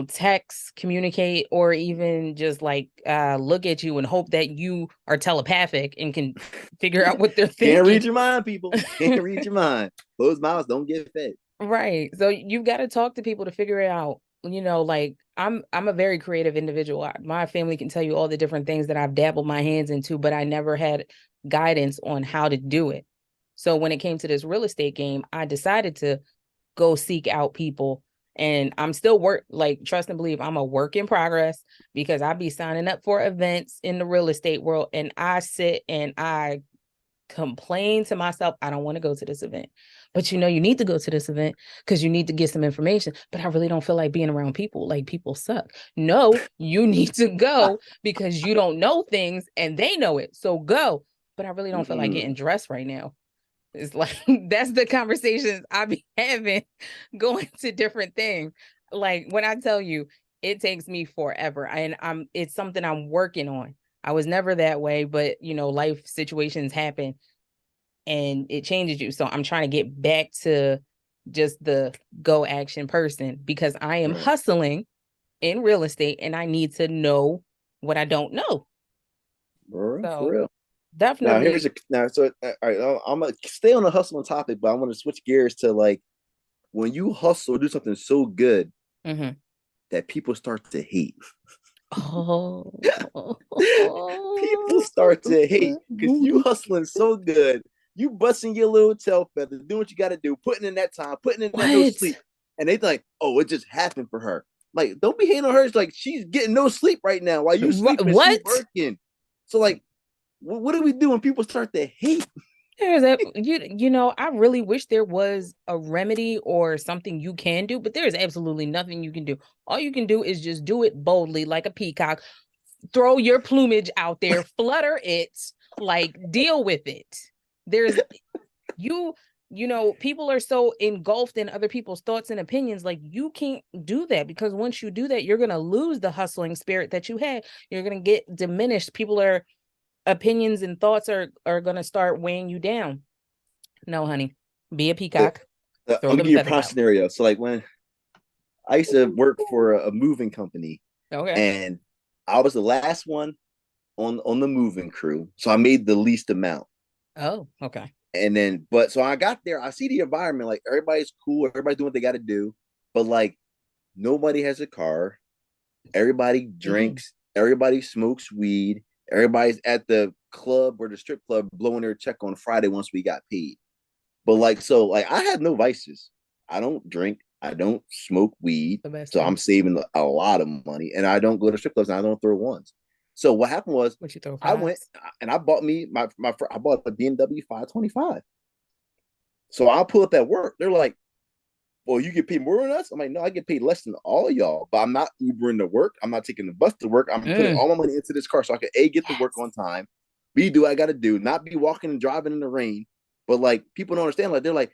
text, communicate, or even just like look at you and hope that you are telepathic and can figure out what they're Can't thinking. read your mind, people. Can't read your mind. Closed mouths don't get fed. Right. So you've got to talk to people to figure it out. Like I'm a very creative individual. My family can tell you all the different things that I've dabbled my hands into, but I never had guidance on how to do it. So when it came to this real estate game, I decided to go seek out people. And I'm still trust and believe I'm a work in progress, because I be signing up for events in the real estate world and I sit and I complain to myself, I don't want to go to this event. But you need to go to this event because you need to get some information. But I really don't feel like being around people. Like, people suck. No, you need to go because you don't know things and they know it. So go. But I really don't feel like getting dressed right now. It's like that's the conversations I be having going to different things. Like, when I tell you, it takes me forever. And it's something I'm working on. I was never that way, but life situations happen and it changes you. So I'm trying to get back to just the go action person, because I am Right. hustling in real estate and I need to know what I don't know. For So real. Now definitely. here's a now. So all right, I'm gonna stay on the hustling topic, but I want to switch gears to like when you hustle, do something so good Mhm. that people start to hate. Oh. People start to hate because you hustling so good, you busting your little tail feathers, doing what you got to do, putting in that time, putting in that no sleep, What? and they like, oh, it just happened for her. Like, don't be hating on her. It's like she's getting no sleep right now while you sleeping, she What? working. So like, what do we do when people start to hate? There's a I really wish there was a remedy or something you can do, but there's absolutely nothing you can do. All you can do is just do it boldly like a peacock. Throw your plumage out there, flutter it, like, deal with it. There's you People are so engulfed in other people's thoughts and opinions. Like, you can't do that, because once you do that, you're going to lose the hustling spirit that you had. You're going to get diminished. People are opinions and thoughts are going to start weighing you down. No, honey, be a I'm peacock. Throw gonna them give you a feathers prime out. scenario. So like when I used to work for a moving company, Okay. and I was the last one on the moving crew, so I made the least amount. Oh, okay. And then, but so I got there, I see the environment, like everybody's cool, everybody's doing what they got to do, but like nobody has a car, everybody Mm. drinks, everybody smokes weed, everybody's at the club or the strip club blowing their check on Friday once we got paid. But like, so like I had no vices. I don't drink, I don't smoke weed, The best so thing. I'm saving a lot of money, and I don't go to strip clubs and I don't throw ones. So what happened was What you throw I went fives? and I bought me I bought a BMW 525. So I'll pull up at work. They're like, well, you get paid more than us? I'm like, no, I get paid less than all of y'all, but I'm not Ubering to work. I'm not taking the bus to work. I'm putting Mm. all my money into this car so I can A, get to work Yes. on time, B, do what I got to do, not be walking and driving in the rain. But like, people don't understand. Like, they're like,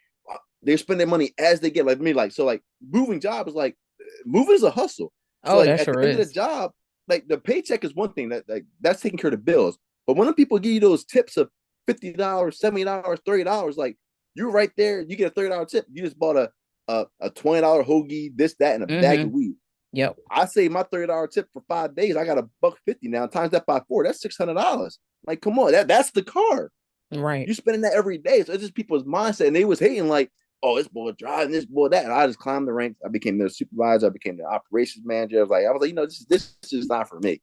they're spending money as they get. Like, me, like, so like, moving job is like, moving is a hustle. So Oh, like, that at the sure end of the is. job, like, the paycheck is one thing that's taking care of the bills. But when the people give you those tips of $50, $70, $30, like, you're right there, you get a $30 tip. You just bought a $20 hoagie, this, that, and a bag Mm-hmm. of weed. Yep. I say my $30 tip for 5 days, I got a buck 50 now. Times that by four, that's $600. Like, come on, that's the car. Right. You spending that every day. So it's just people's mindset. And they was hating, like, oh, this boy driving, this boy that. And I just climbed the ranks. I became the supervisor, I became the operations manager. I was like, this is not for me.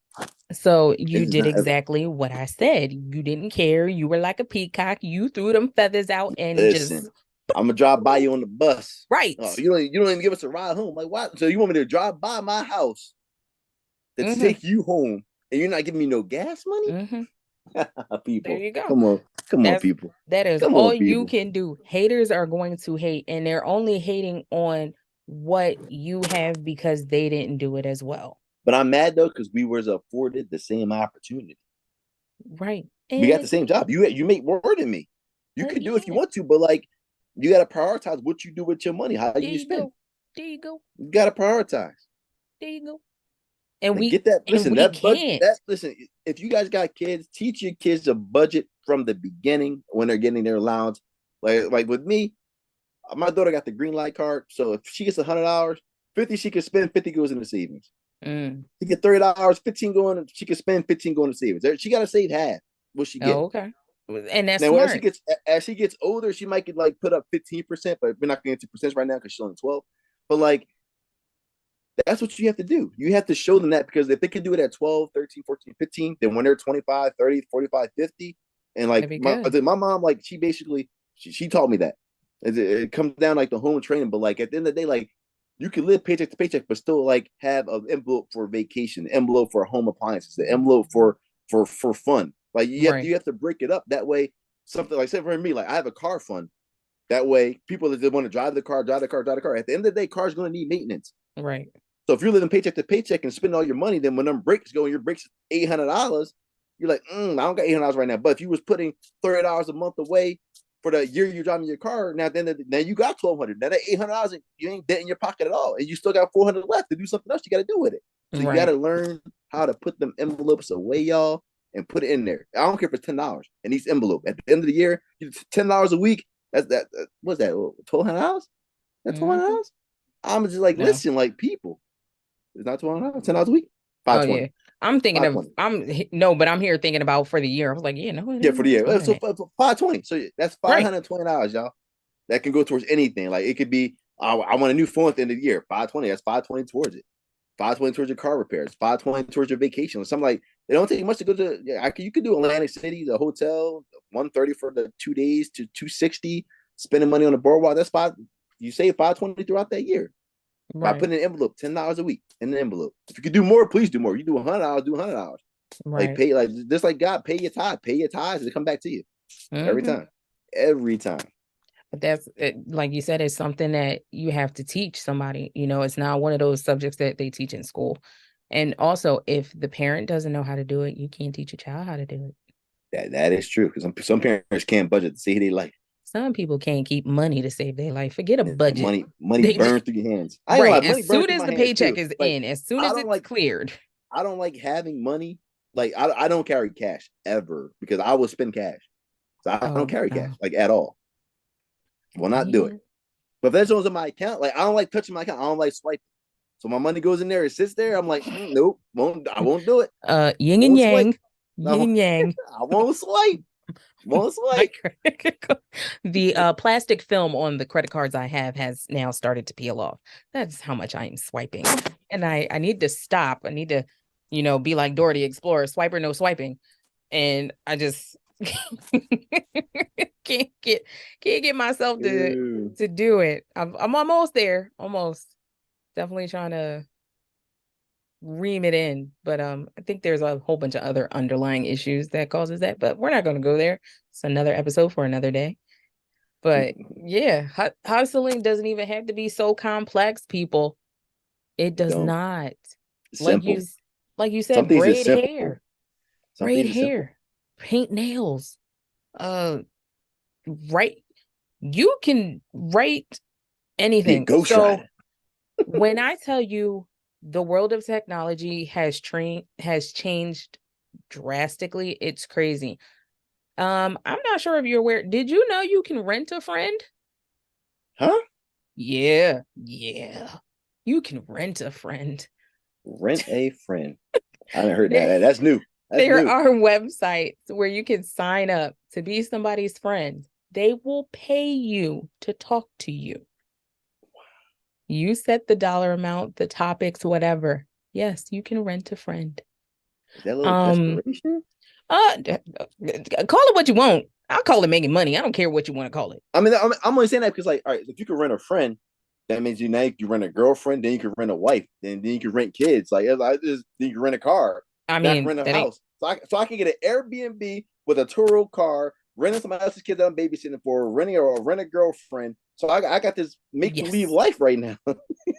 So This you is did not exactly what I said. You didn't care. You were like a peacock. You threw them feathers out and just listen. I'm gonna drive by you on the bus. right. Oh, you don't even give us a ride home. Like, what? So you want me to drive by my house to Mm-hmm. take you home and you're not giving me no gas money? Mm-hmm. There People, you go. come on, come on, That's people, that is come all on, you people. can do. Haters are going to hate, and they're only hating on what you have because they didn't do it as well. But I'm mad though because we was afforded the same opportunity. Right. We got And the same job. You make more than me. You could do if you yeah, want to, but like you got to prioritize what you do with your money, how there you you spend. go. There you go. You got to prioritize. There you go. And Like, get that. and Listen, we that budget. can't. That listen. If you guys got kids, teach your kids a budget from the beginning when they're getting their allowance. Like with me, my daughter got the green light card, so if she gets $100, 50 she can spend, 50 goes into savings. She get $30, 15 going. She can spend 15 going to savings. She got to save half what she get. Oh, okay. And that's Now smart. as she gets older, she might get like put up 15%, but we're not going to get percent right now because she's only 12. But like that's what you have to do. You have to show them that, because if they can do it at 12, 13, 14, 15, then when they're 25, 30, 45, 50, and like That'd be good. my mom, like she basically she taught me that. It comes down like the home training, but like at the end of the day, like you can live paycheck to paycheck, but still like have an envelope for vacation, envelope for home appliances, the envelope for fun. Like Right. you have to break it up that way. Something like, say for me, like I have a car fund. That way, people that want to drive the car. At the end of the day, car's going to need maintenance. Right. So if you're living paycheck to paycheck and spending all your money, then when them breaks go and your breaks $800, you're like, I don't got $800 right now. But if you was putting $30 a month away for the year you're driving your car, now you got $1,200. Now that $800, you ain't debt in your pocket at all, and you still got $400 left to do something else you got to do with it. So you got to learn how to put them envelopes away, y'all, and put it in there. I don't care if it's $10 in each envelope. At the end of the year, $10 a week. What's that? $1,200? That's $1,200. I'm just like, listen, like people. It's not $200, $10 a week. Oh yeah, I'm thinking of 520. but I'm here thinking about for the year. I was like, Yeah, for the year. So 520. So that's $520, y'all. That can go towards anything. Like it could be, I want a new phone at the end of the year. 520. That's 520 towards it. 520 towards your car repairs. 520 towards your vacation. Something like it don't take much to go to. You could do Atlantic City, the hotel, 130 for the 2 days to 260. Spending money on the boardwalk. That's five. You save 520 throughout that year. By putting an envelope, $10 a week in the envelope. If you could do more, please do more. You do $100, do $100. Like pay, like just like God, pay your tithes to come back to you every time. But that's like you said, it's something that you have to teach somebody. It's not one of those subjects that they teach in school. And also, if the parent doesn't know how to do it, you can't teach a child how to do it. That is true, because some parents can't budget to save their life. Some people can't keep money to save their life. Forget a budget. Money burns through your hands. Right. As soon as the paycheck is in, as soon as it's cleared. I don't like having money. Like I don't carry cash ever, because I will spend cash. So I don't carry cash like at all. Will not do it. But if there's on my account, like I don't like touching my account. I don't like swiping. So my money goes in there, it sits there. I'm like, nope, I won't do it. Yin and yang. Yin and yang. I won't swipe. The plastic film on the credit cards I have has now started to peel off. That's how much I am swiping. And I need to stop. I need to, be like Dora the Explorer, swiper, no swiping. And I just can't get myself to do it. I'm almost there. Almost. Definitely trying to ream it in, but I think there's a whole bunch of other underlying issues that causes that, but we're not going to go there. It's another episode for another day. But yeah, hustling doesn't even have to be so complex, people. It does not. Simple. Like you said, braid hair, paint nails, write. You can write anything. So when I tell you the world of technology has changed drastically, it's crazy. I'm not sure if you're aware. Did you know you can rent a friend? Huh? Yeah. You can rent a friend. Rent a friend. I haven't heard that. That's new. There are websites where you can sign up to be somebody's friend. They will pay you to talk to you. You set the dollar amount, the topics, whatever. Yes, you can rent a friend. Is that a little desperation? Call it what you want. I'll call it making money. I don't care what you want to call it. I mean, I'm only saying that because, like, all right, if you can rent a friend, that means you rent a girlfriend, then you can rent a wife, then you can rent kids. Like, then you can rent a car. I mean, rent a house. So I can get an Airbnb with a Turo car, renting somebody else's kid that I'm babysitting for, rent a girlfriend. So I got this make-believe life right now.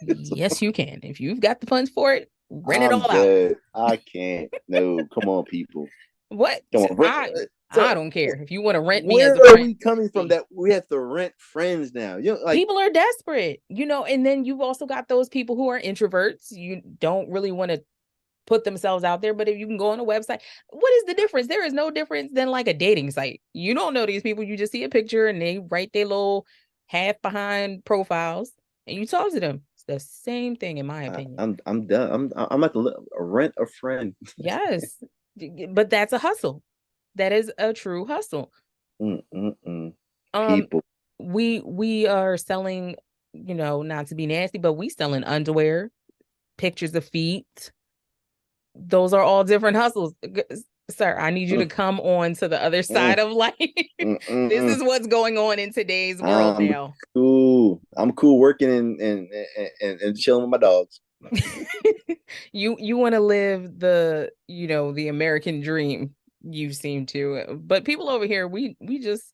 Yes, you can. If you've got the funds for it, rent it all out. I can't. No, come on, people. What? Come on. I So don't care. If you want to rent me as where a are friend, we coming from see. that we have to rent friends now? You know, like People are desperate, and then you've also got those people who are introverts. You don't really want to put themselves out there, but if you can go on a website, what is the difference? There is no difference than like a dating site. You don't know these people. You just see a picture and they write their little half behind profiles and you talk to them. It's the same thing, in my opinion. I'm done. I'm at the rent a friend. Yes, but that's a hustle. That is a true hustle. Mm-mm-mm. Um, People. we are selling, not to be nasty, but we selling underwear, pictures of feet. Those are all different hustles. Sir, I need you to come on to the other Mm, side of life. mm, mm, This mm. is what's going on in today's world I'm now. cool. I'm cool working and chilling with my dogs. You want to live the American dream, you seem to. But people over here, we just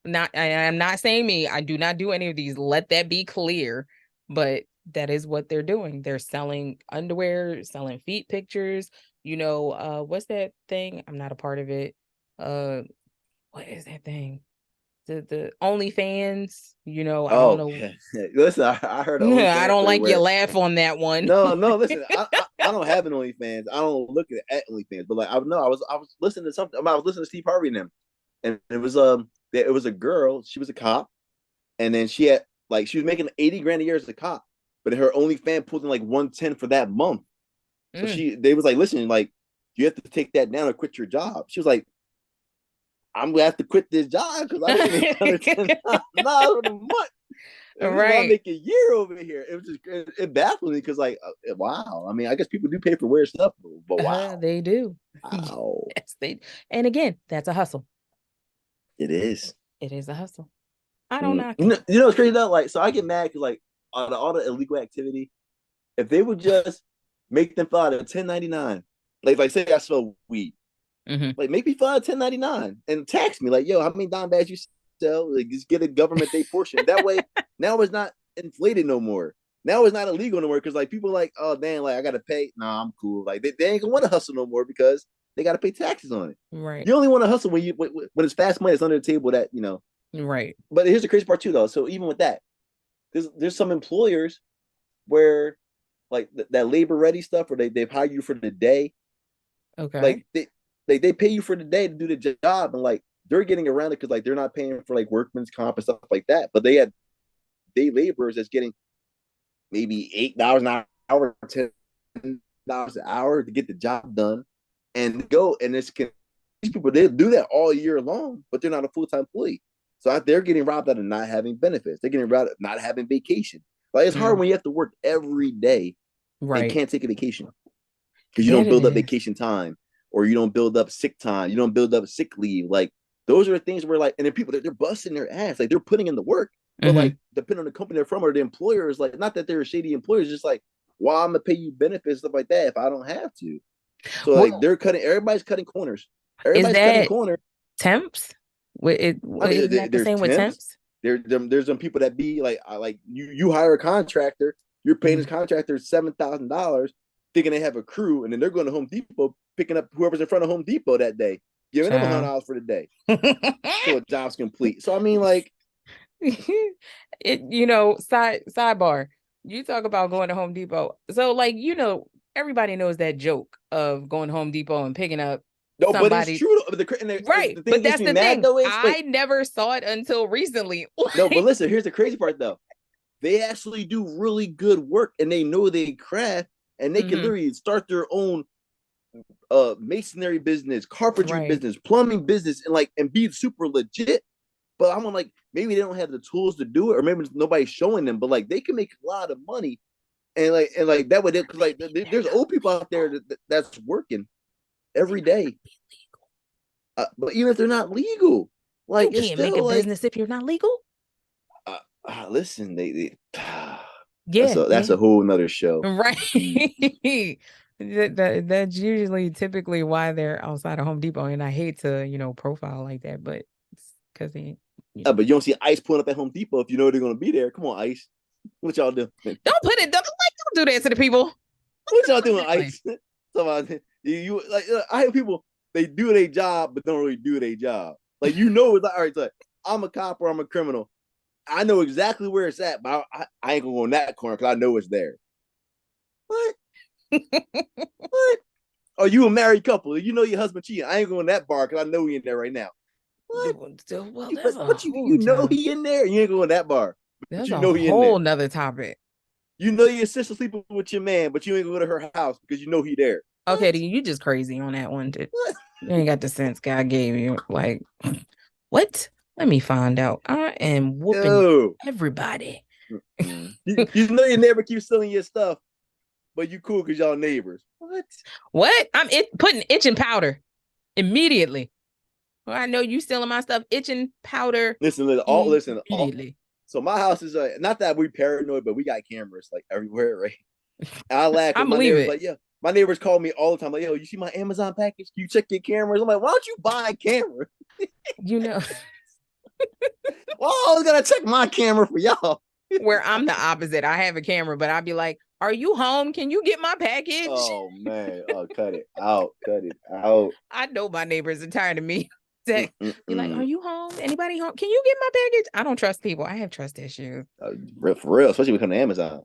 not I'm not saying me. I do not do any of these. Let that be clear. But that is what they're doing. They're selling underwear, selling feet pictures. What's that thing? I'm not a part of it. Uh, what is that thing? The OnlyFans. I don't Oh, know. listen, I heard an I OnlyFans don't story like your where laugh on that one. no, listen, I don't have an OnlyFans. I don't look at OnlyFans, but like I know I was listening to something. I was listening to Steve Harvey and them, and it was a girl. She was a cop, and then she was making 80 grand a year as a cop, but her OnlyFans pulled in like 110 for that month. So Mm. they was like, listen, like you have to take that down or quit your job. She was like, I'm gonna have to quit this job because I can't make $110 a month. And this is what I Right. make a year over here. It was just it baffled me because like wow. I mean, I guess people do pay for weird stuff, but wow, They do. wow, Yes, and again, that's a hustle. it is. It is a hustle. I don't Mm. knock it. You know what's crazy though? Like, so I get mad because like all the illegal activity, if they would just make them fill out a 1099, like say I smell weed, Hmm. like make me file a 1099 and tax me, like yo, how many dime bags you sell? Like just get a government day portion. That way, now it's not inflated no more. Now it's not illegal no more because like people like, oh damn, like I gotta pay. Nah, I'm cool. Like they ain't gonna want to hustle no more because they gotta pay taxes on it. Right. You only want to hustle when it's fast money. It's under the table that you know. Right. But here's the crazy part too, though. So even with that, there's some employers where like that labor ready stuff where they've hired you for the day, Okay. like they pay you for the day to do the job, and like they're getting around it because like they're not paying for like workman's comp and stuff like that, but they have day laborers that's getting maybe $8 an hour, $10 an hour to get the job done, and go and these people they do that all year long, but they're not a full time employee, so they're getting robbed out of not having benefits. They're getting robbed out of not having vacation. Like it's hard Mm. when you have to work every day and Right. can't take a vacation because you That don't it build up is. vacation time or you don't build up sick time, you don't build up sick leave. Like those are the things where like, and then people they're busting their ass, like they're putting in the work, but Hmm. like depending on the company they're from or the employer is like not that they're shady employers, just like why I'm gonna pay you benefits stuff like that if I don't have to. So like Well, they're cutting, everybody's cutting corners, is everybody's cutting that corners. temps? I mean, Isn't that the there's same with temps. temps? There's some people that be like, like you hire a contractor, you're paying this Mhm. contractor $7,000, thinking they have a crew, and then they're going to Home Depot picking up whoever's in front of Home Depot that day, giving them Child. $100 for the day till a job's complete. So I mean, like, Sidebar. You talk about going to Home Depot. So, like, everybody knows that joke of going to Home Depot and picking up no, but it's somebody. true. Though. Right. The thing that But gets that's me the mad thing. though is I wait, never saw it until recently. no, but listen, here's the crazy part though. They actually do really good work, and they know they craft, and they can Hmm. literally start their own masonry business, carpentry Right. business, plumbing business, and like and be super legit. But I'm like, maybe they don't have the tools to do it, or maybe nobody's showing them. But like, they can make a lot of money, and like that would because like there's old people out there that's working They're every not day, but even if they're not legal, like You it's can't make a still like, business if you're not legal. listen, Yeah, that's yeah. a whole nother show. Right. Mm. That's usually typically why they're outside of Home Depot. And I hate to, profile like that, but it's because But you don't see Ice pulling up at Home Depot if you know they're gonna be there. Come on, Ice, what y'all doing? don't do that to the people. What y'all doing, Like, Ice? So you like I have people. they do their job, but don't really do their job. Like, you know, it's like, all right, so I'm a cop or I'm a criminal. I know exactly where it's at, but I ain't gonna go in that corner because I know it's there. What? What? Are you a married couple? You know your husband cheating. I ain't going to that bar because I know he in there right now. What? Well, You, that's a what whole you know time. he in there? You ain't going to that bar, but That's you a know he in there. whole nother topic. You know your sister sleeping with your man, but you ain't going to go to her house because you know he there. Okay, What? then you just crazy on that one. Dude. What? You ain't got the sense God gave you. Like, what? Let me find out. I am whooping Yo. everybody. You know your neighbor keeps stealing your stuff, but you cool because y'all neighbors. What? What? I'm putting itching powder immediately. Well, I know you stealing my stuff. Itching powder Listen. immediately. So my house is not that we paranoid, but we got cameras like everywhere, right? And I laugh I because my believe neighbors it. like, yeah, my neighbors call me all the time, like, yo, you see my Amazon package? Can you check your cameras? I'm like, why don't you buy a camera? You know, Well, I was gonna check my camera for y'all. where I'm the opposite. I have a camera, but I'd be like, "Are you home? Can you get my package?" Oh man, oh cut it out, cut it out. I know my neighbors are tired of me. Be like, "Are Mm-mm. you home? Anybody home? Can you get my package?" I don't trust people. I have trust issues For real, especially when it comes to Amazon.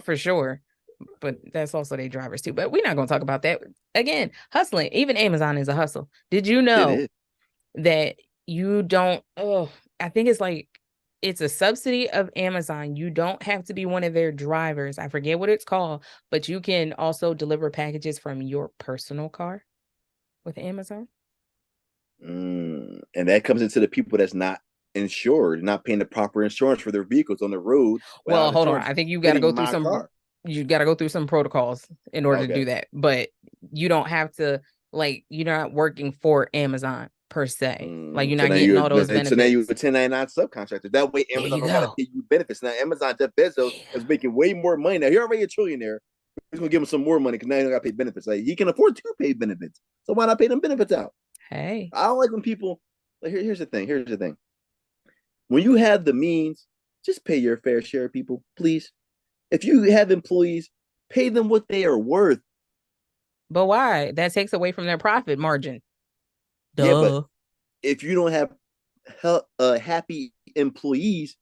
for sure. But that's also their drivers too. But we're not going to talk about that again. Hustling, even Amazon is a hustle. Did you It know is. that you don't? Oh, I think it's like it's a subsidy of Amazon. You don't have to be one of their drivers. I forget what it's called, but you can also deliver packages from your personal car with Amazon. And that comes into the people that's not insured, not paying the proper insurance for their vehicles on the road Well, without hold on. insurance I think you got to hitting go through my some. car. You got to go through some protocols in order to do Okay. that. But you don't have to like you're not working for Amazon per se. Like you're So not now getting you all those so now you a benefits. 1099 subcontractor. That way There Amazon you don't gotta go. pay you benefits. Now Amazon Jeff Bezos Yeah. is making way more money. Now he's already a trillionaire. He's gonna give him some more money because now he don't gotta pay benefits. Like he can afford to pay benefits. So why not pay them benefits out? Hey, I don't like when people like here's the thing. Here's the thing. When you have the means, just pay your fair share, people, please. If you have employees, pay them what they are worth. but why? That takes away from their profit margin. Yeah, but Duh. if you don't have happy employees,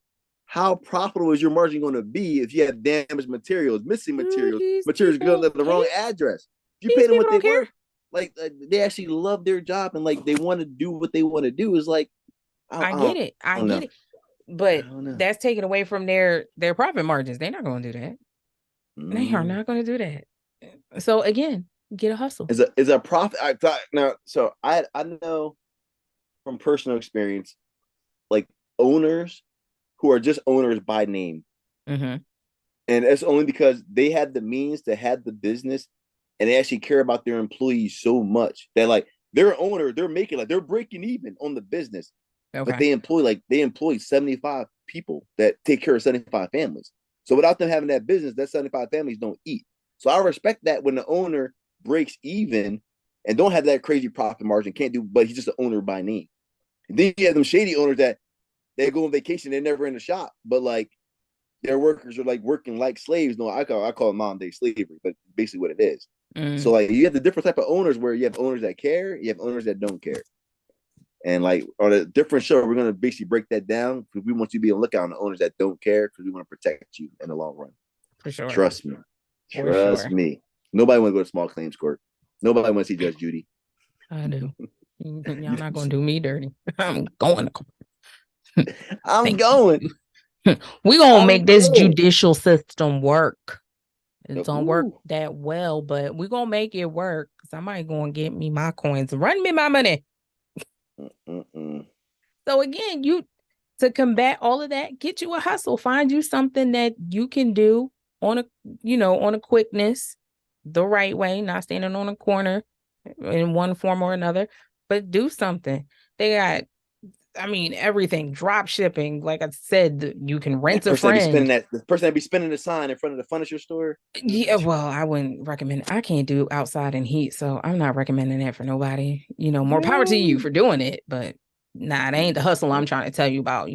how profitable is your margin going to be if you have damaged materials, missing Do materials, these materials going people to the wrong hate? address? If you pay These them people what they don't care. worth, they actually love their job and like they want to do what they want to do. Is like I I get don't, it. I I don't get know. it. I But don't know. that's taken away from their profit margins. They're not going to do that. They are Mm. not going to do that. So again, get a hustle. Is a profit? I thought now. So I know from personal experience, like owners who are just owners by name. Mm-hmm. And it's only because they had the means to have the business and they actually care about their employees so much that like their owner, they're making like they're breaking even on the business, but Okay. they employ 75 people that take care of 75 families. So without them having that business, that 75 families don't eat. So I respect that when the owner breaks even and don't have that crazy profit margin, can't do, but he's just an owner by name. And then you have them shady owners that they go on vacation, they're never in the shop, but like their workers are like working like slaves. No, I call it modern day slavery, but basically what it is. So Mm, like you have the different type of owners where you have owners that care, you have owners that don't care. And like on a different show, we're gonna basically break that down because we want you to be on the lookout on the owners that don't care because we want to protect you in the long run. for sure. Trust me. For Trust sure. me. Nobody want to go to small claims court. Nobody want to see Judge Judy. I do. Y'all not gonna do me dirty. I'm going to I'm thank going. you. We gonna I'm make this going. judicial system work. It don't work Ooh. that well, but we gonna make it work. Somebody gonna get me my coins. Run me my money. Mm-mm. So again, you to combat all of that, get you a hustle. Find you something that you can do on a on a quickness, the right way, not standing on a corner in one form or another, but do something. They got, I mean, everything, drop shipping. Like I said, you can That rent a person that be spinning friend. that the person that be spinning the sign in front of the furniture store. Yeah, well, I wouldn't recommend it. I can't do outside in heat, so I'm not recommending that for nobody. More power to you for doing it, but nah, it ain't the hustle I'm trying to tell you about.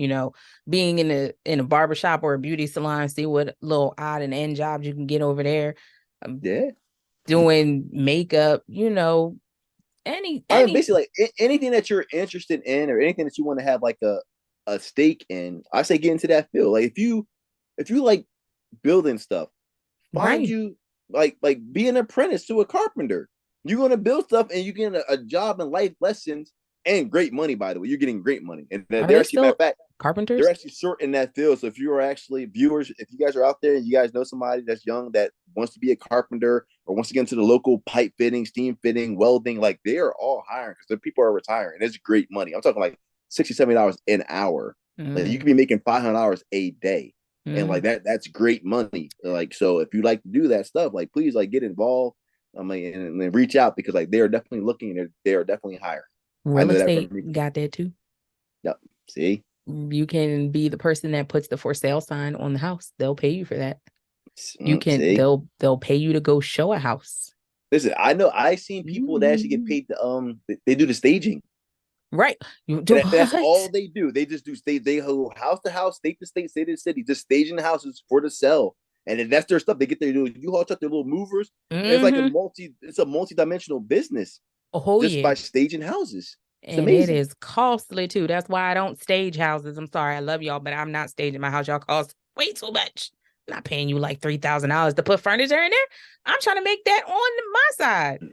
Being in a barbershop or a beauty salon, see what little odd and end jobs you can get over there. Yeah. Doing makeup, I mean, any basically, like anything that you're interested in or anything that you want to have like a stake in, I say get into that field. Like if you like building stuff, find right. you like be an apprentice to a carpenter. You're gonna build stuff and you get a job and life lessons and great money. By the way, you're getting great money, and Are they're they actually, matter still of fact, they're carpenters? actually short in that field. So if you are actually viewers, if you guys are out there and you guys know somebody that's young that wants to be a carpenter or wants to get into the local pipe fitting, steam fitting, welding, like they are all hiring because the people are retiring. It's great money. I'm talking like 60, $70 an hour. Like you could be Mm-hmm. making $500 a day. And like that's great money. Like, so if you like to do that stuff, like please like get involved. I mean, and reach out because like they are definitely looking and they are definitely hiring. I Real know that from estate me. got that too. Yep. See? You can be the person that puts the for sale sign on the house. They'll pay you for that. You can See? they'll pay you to go show a house. Listen, I know I seen people that actually get Mhm. paid to they do the staging. Right. You do And that's what? all they do. They just do stage, they go house to house, state to state, city to city, just staging the houses for the sell. And then that's their stuff. They get their little U-Haul truck, their little movers. And it's like Hmm. it's a multi-dimensional business Oh just yeah. by staging houses. It's And it amazing. is costly too. That's why I don't stage houses. I'm sorry. I love y'all, but I'm not staging my house. Y'all cost way too much. I'm not paying you like $3,000 to put furniture in there. I'm trying to make that on my side. I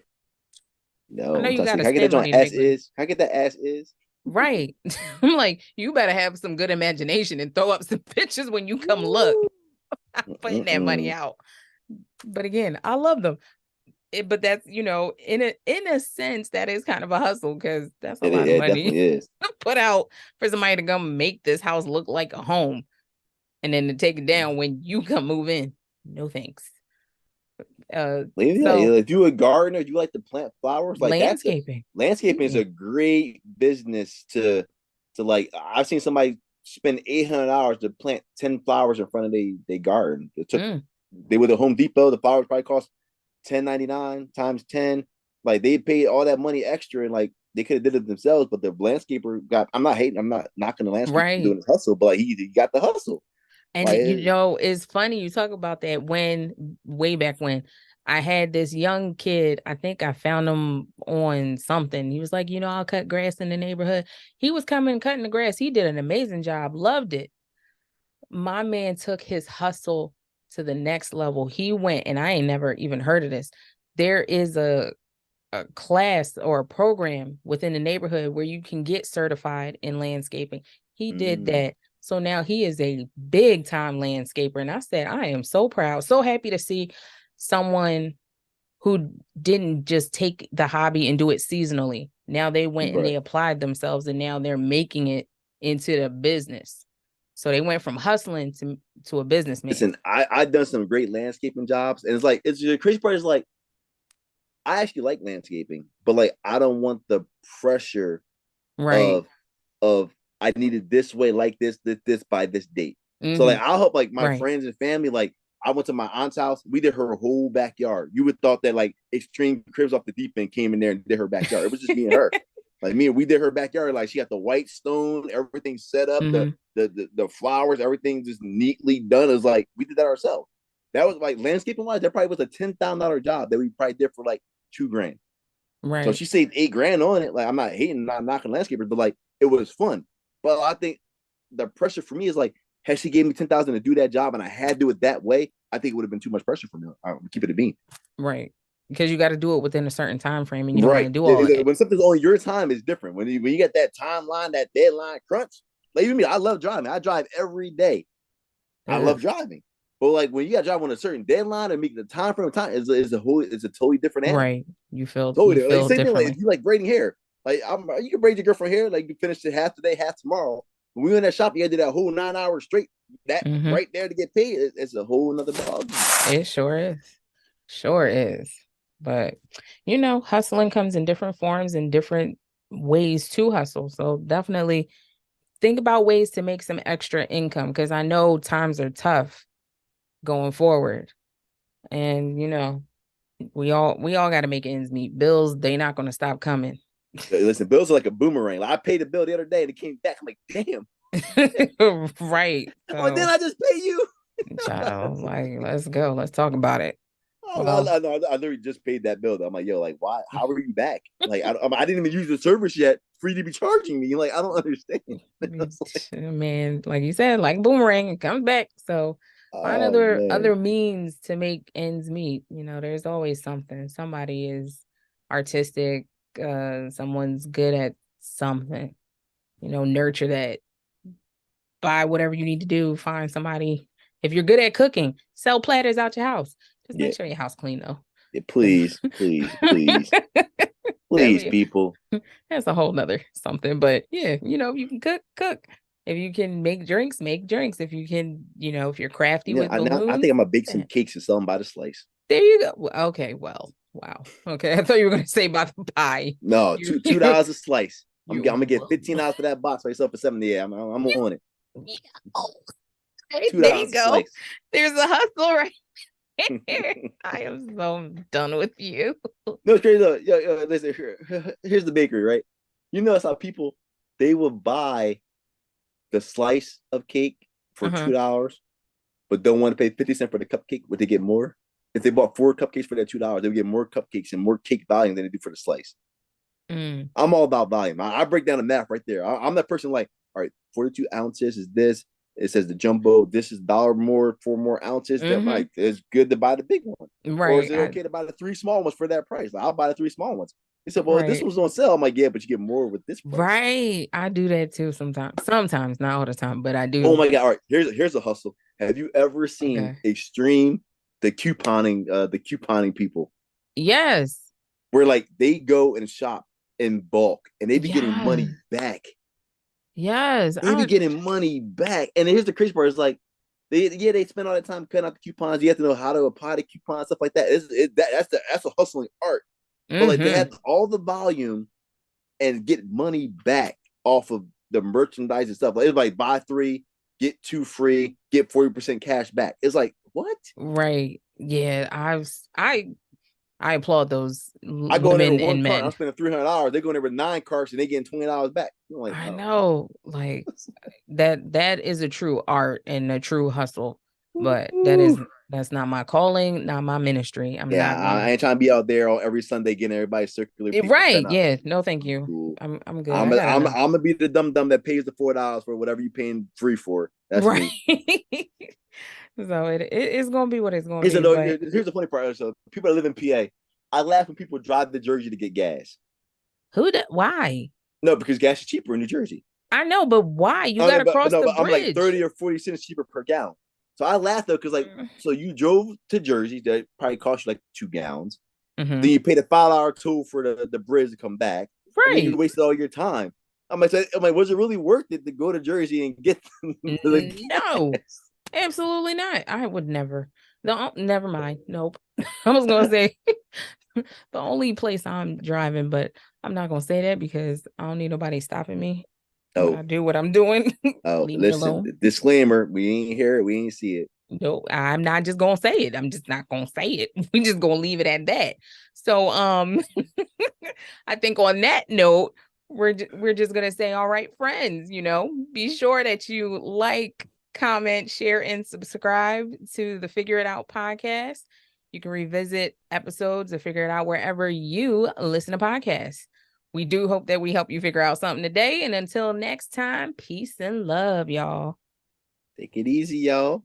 No, know I'm you trying to got say, to can I get that spend joint money to as make money. is? Can I get that as is? Right. I'm like, you better have some good imagination and throw up some pictures when you come look. Woo. I'm putting that money Mm-mm. out. But again, I love them. But that's, in a sense, that is kind of a hustle because that's a lot of It money definitely is. to put out for somebody to come make this house look like a home and then to take it down when you come move in. No thanks. Like, yeah, So if you a gardener, you like to plant flowers, like that's a landscaping. landscaping is Mm-mm. a great business to like. I've seen somebody spend $800 to plant 10 flowers in front of they garden. It took Mm, they were the Home Depot. The flowers probably cost 10.99 times 10. Like they paid all that money extra and like they could have did it themselves, but the landscaper got. I'm not hating. I'm not knocking the landscaper for right. doing his hustle, but like he got the hustle. And Like it's funny you talk about that when way back when I had this young kid, I think I found him on something. He was like, I'll cut grass in the neighborhood. He was coming cutting the grass. He did an amazing job, loved it. My man took his hustle to the next level. He went, and I ain't never even heard of this. There is a class or a program within the neighborhood where you can get certified in landscaping. He did mm, that. So now he is a big time landscaper. And I said, I am so proud, so happy to see someone who didn't just take the hobby and do it seasonally. Now they went and they right. applied themselves and now they're making it into the business. So they went from hustling to a businessman. Listen, I've done some great landscaping jobs, and it's like it's the crazy part is like I actually like landscaping, but like I don't want the pressure Right. of of I needed this way, like this by this date. So Mm-hmm. like I'll help like my Right. friends and family. Like I went to my aunt's house, we did her whole backyard. You would thought that like extreme cribs off the deep end came in there and did her backyard. It was just me and her. Like me and we did her backyard. Like she got the white stone, everything set up, Mm-hmm. the flowers, everything just neatly done. It was like we did that ourselves. That was like landscaping wise, that probably was a $10,000 job that we probably did for like 2 grand. So Right. she saved 8 grand on it. Like I'm not hating, not knocking landscapers, but like it was fun. But I think the pressure for me is like, had she gave me 10,000 to do that job and I had to do it that way, I think it would have been too much pressure for me. I would keep it a bean. Right. Because you got to do it within a certain time frame and you don't want to Right. do all that. When something's on your time, it's different. When you get that timeline, that deadline crunch, like even me, I love driving. I drive every day. I Ugh. love driving. But like when you got to drive on a certain deadline and make the time frame of time is a totally different animal. Right. You feel Totally you different. Like feel same thing. Like if differently. you like braiding hair, like you can braid your girlfriend hair. Like you finish it half today, half tomorrow. When we were in that shop, you had to do that whole 9 hours straight. That Mm-hmm. right there to get paid, it's a whole another ball. It sure is. Sure is. But hustling comes in different forms and different ways to hustle. So definitely think about ways to make some extra income because I know times are tough going forward. And we all got to make ends meet. Bills, they not going to stop coming. Listen, bills are like a boomerang. Like I paid a bill the other day and it came back. I'm like, damn. Right. Well, then So, I just pay you. child, like, let's go. Let's talk about it. Well, I literally just paid that bill. Though. I'm like, yo, like, why? How are you back? Like, I didn't even use the service yet for you to be charging me. Like, I don't understand. man, like you said, like boomerang, it comes back. So find Oh other man, means to make ends meet. There's always something. Somebody is artistic, someone's good at something. Nurture that. Buy whatever you need to do. Find somebody. If you're good at cooking, sell platters out your house. Just yeah, make sure your house clean though. yeah, 'Cause please, please, please, that's please, people. that's a whole nother something. But yeah, you can cook. If you can make drinks, make drinks. If you can, if you're crafty with I think balloons, I'm gonna bake some eh, cakes and sell them by the slice. there you go. Okay, well, wow. Okay, I thought you were gonna say about the pie. No, You two dollars a slice. I'm you gonna get $15 for that box myself for 70. Yeah, I'm on it. yeah. Oh, hey, Two there you dollars a go. slice. There's a hustle right here. I am so done with you. No, straight up. Listen, here's the bakery, right? You notice how people they will buy the slice of cake for Uh-huh. $2, but don't want to pay 50 cents for the cupcake. Would they get more? If they bought 4 cupcakes for that $2, they would get more cupcakes and more cake volume than they do for the slice. Mm. I'm all about volume. I break down the math right there. I'm that person like, all right, 42 ounces is this. It says the jumbo. This is dollar more, 4 more ounces. That Mm-hmm. like it's good to buy the big one, or is Right. it okay to buy the 3 small ones for that price? Like, I'll buy the 3 small ones. He said, well, this Right. one's on sale. I'm like, yeah, but you get more with this price. Right. I do that too sometimes. Sometimes, not all the time, but I Oh do. my god! All right, here's a hustle. Have you ever seen Okay. Extreme the couponing people Yes. where like they go and shop in bulk and they be getting Yeah. money back. Yes. They be getting money back. And here's the crazy part: is like they spend all that time cutting out the coupons. You have to know how to apply the coupons, stuff like that. That's a hustling art. But like they Mm-hmm. have all the volume and get money back off of the merchandise and stuff. Like it's like buy three, get two free, get 40% cash back. It's like what? Right. Yeah. I applaud those I go in there women with one and cart, I'm men. spending $300. They go in there with 9 carts and they getting $20 back. I'm like, I oh. know, like that is a true art and a true hustle, but Ooh. that's not my calling, not my ministry. I'm Yeah, not I gonna. ain't trying to be out there on every Sunday getting everybody circular people Right. cutting out. Yeah. No, thank I'm you. cool. I'm good. I'm I a, got I'm enough. I'm gonna be the dumb dumb that pays the $4 for whatever you paying free for. That's Right. me. So it's gonna be what it's gonna Here's be, but the funny part. So people that live in PA, I laugh when people drive to Jersey to get gas. why? No, because gas is cheaper in New Jersey. I know, but why? You I gotta mean, but cross no, the but I'm like bridge. 30 or 40 cents cheaper per gallon. So I laugh though, because like, Mm. so you drove to Jersey, that probably cost you like 2 gallons. Then Mhm. you paid a $5 toll for the bridge to come back, and then you Right. wasted all your time. Was it really worth it to go to Jersey and get the No, gas? absolutely not. I would never. No, never mind. Nope. I was gonna say the only place I'm driving, but I'm not gonna say that because I don't need nobody stopping me when I Oh, do what I'm doing. oh, Leave me listen, alone. disclaimer: we ain't hear it, we ain't see it. No, I'm not just gonna say it. I'm just not gonna say it. We just gonna leave it at that. So, I think on that note, we're just gonna say, all right, friends. Be sure that you like, comment, share, and subscribe to the Figure It Out podcast. You can revisit episodes of Figure It Out wherever you listen to podcasts. We do hope that we help you figure out something today. And until next time, peace and love, y'all. Take it easy, y'all.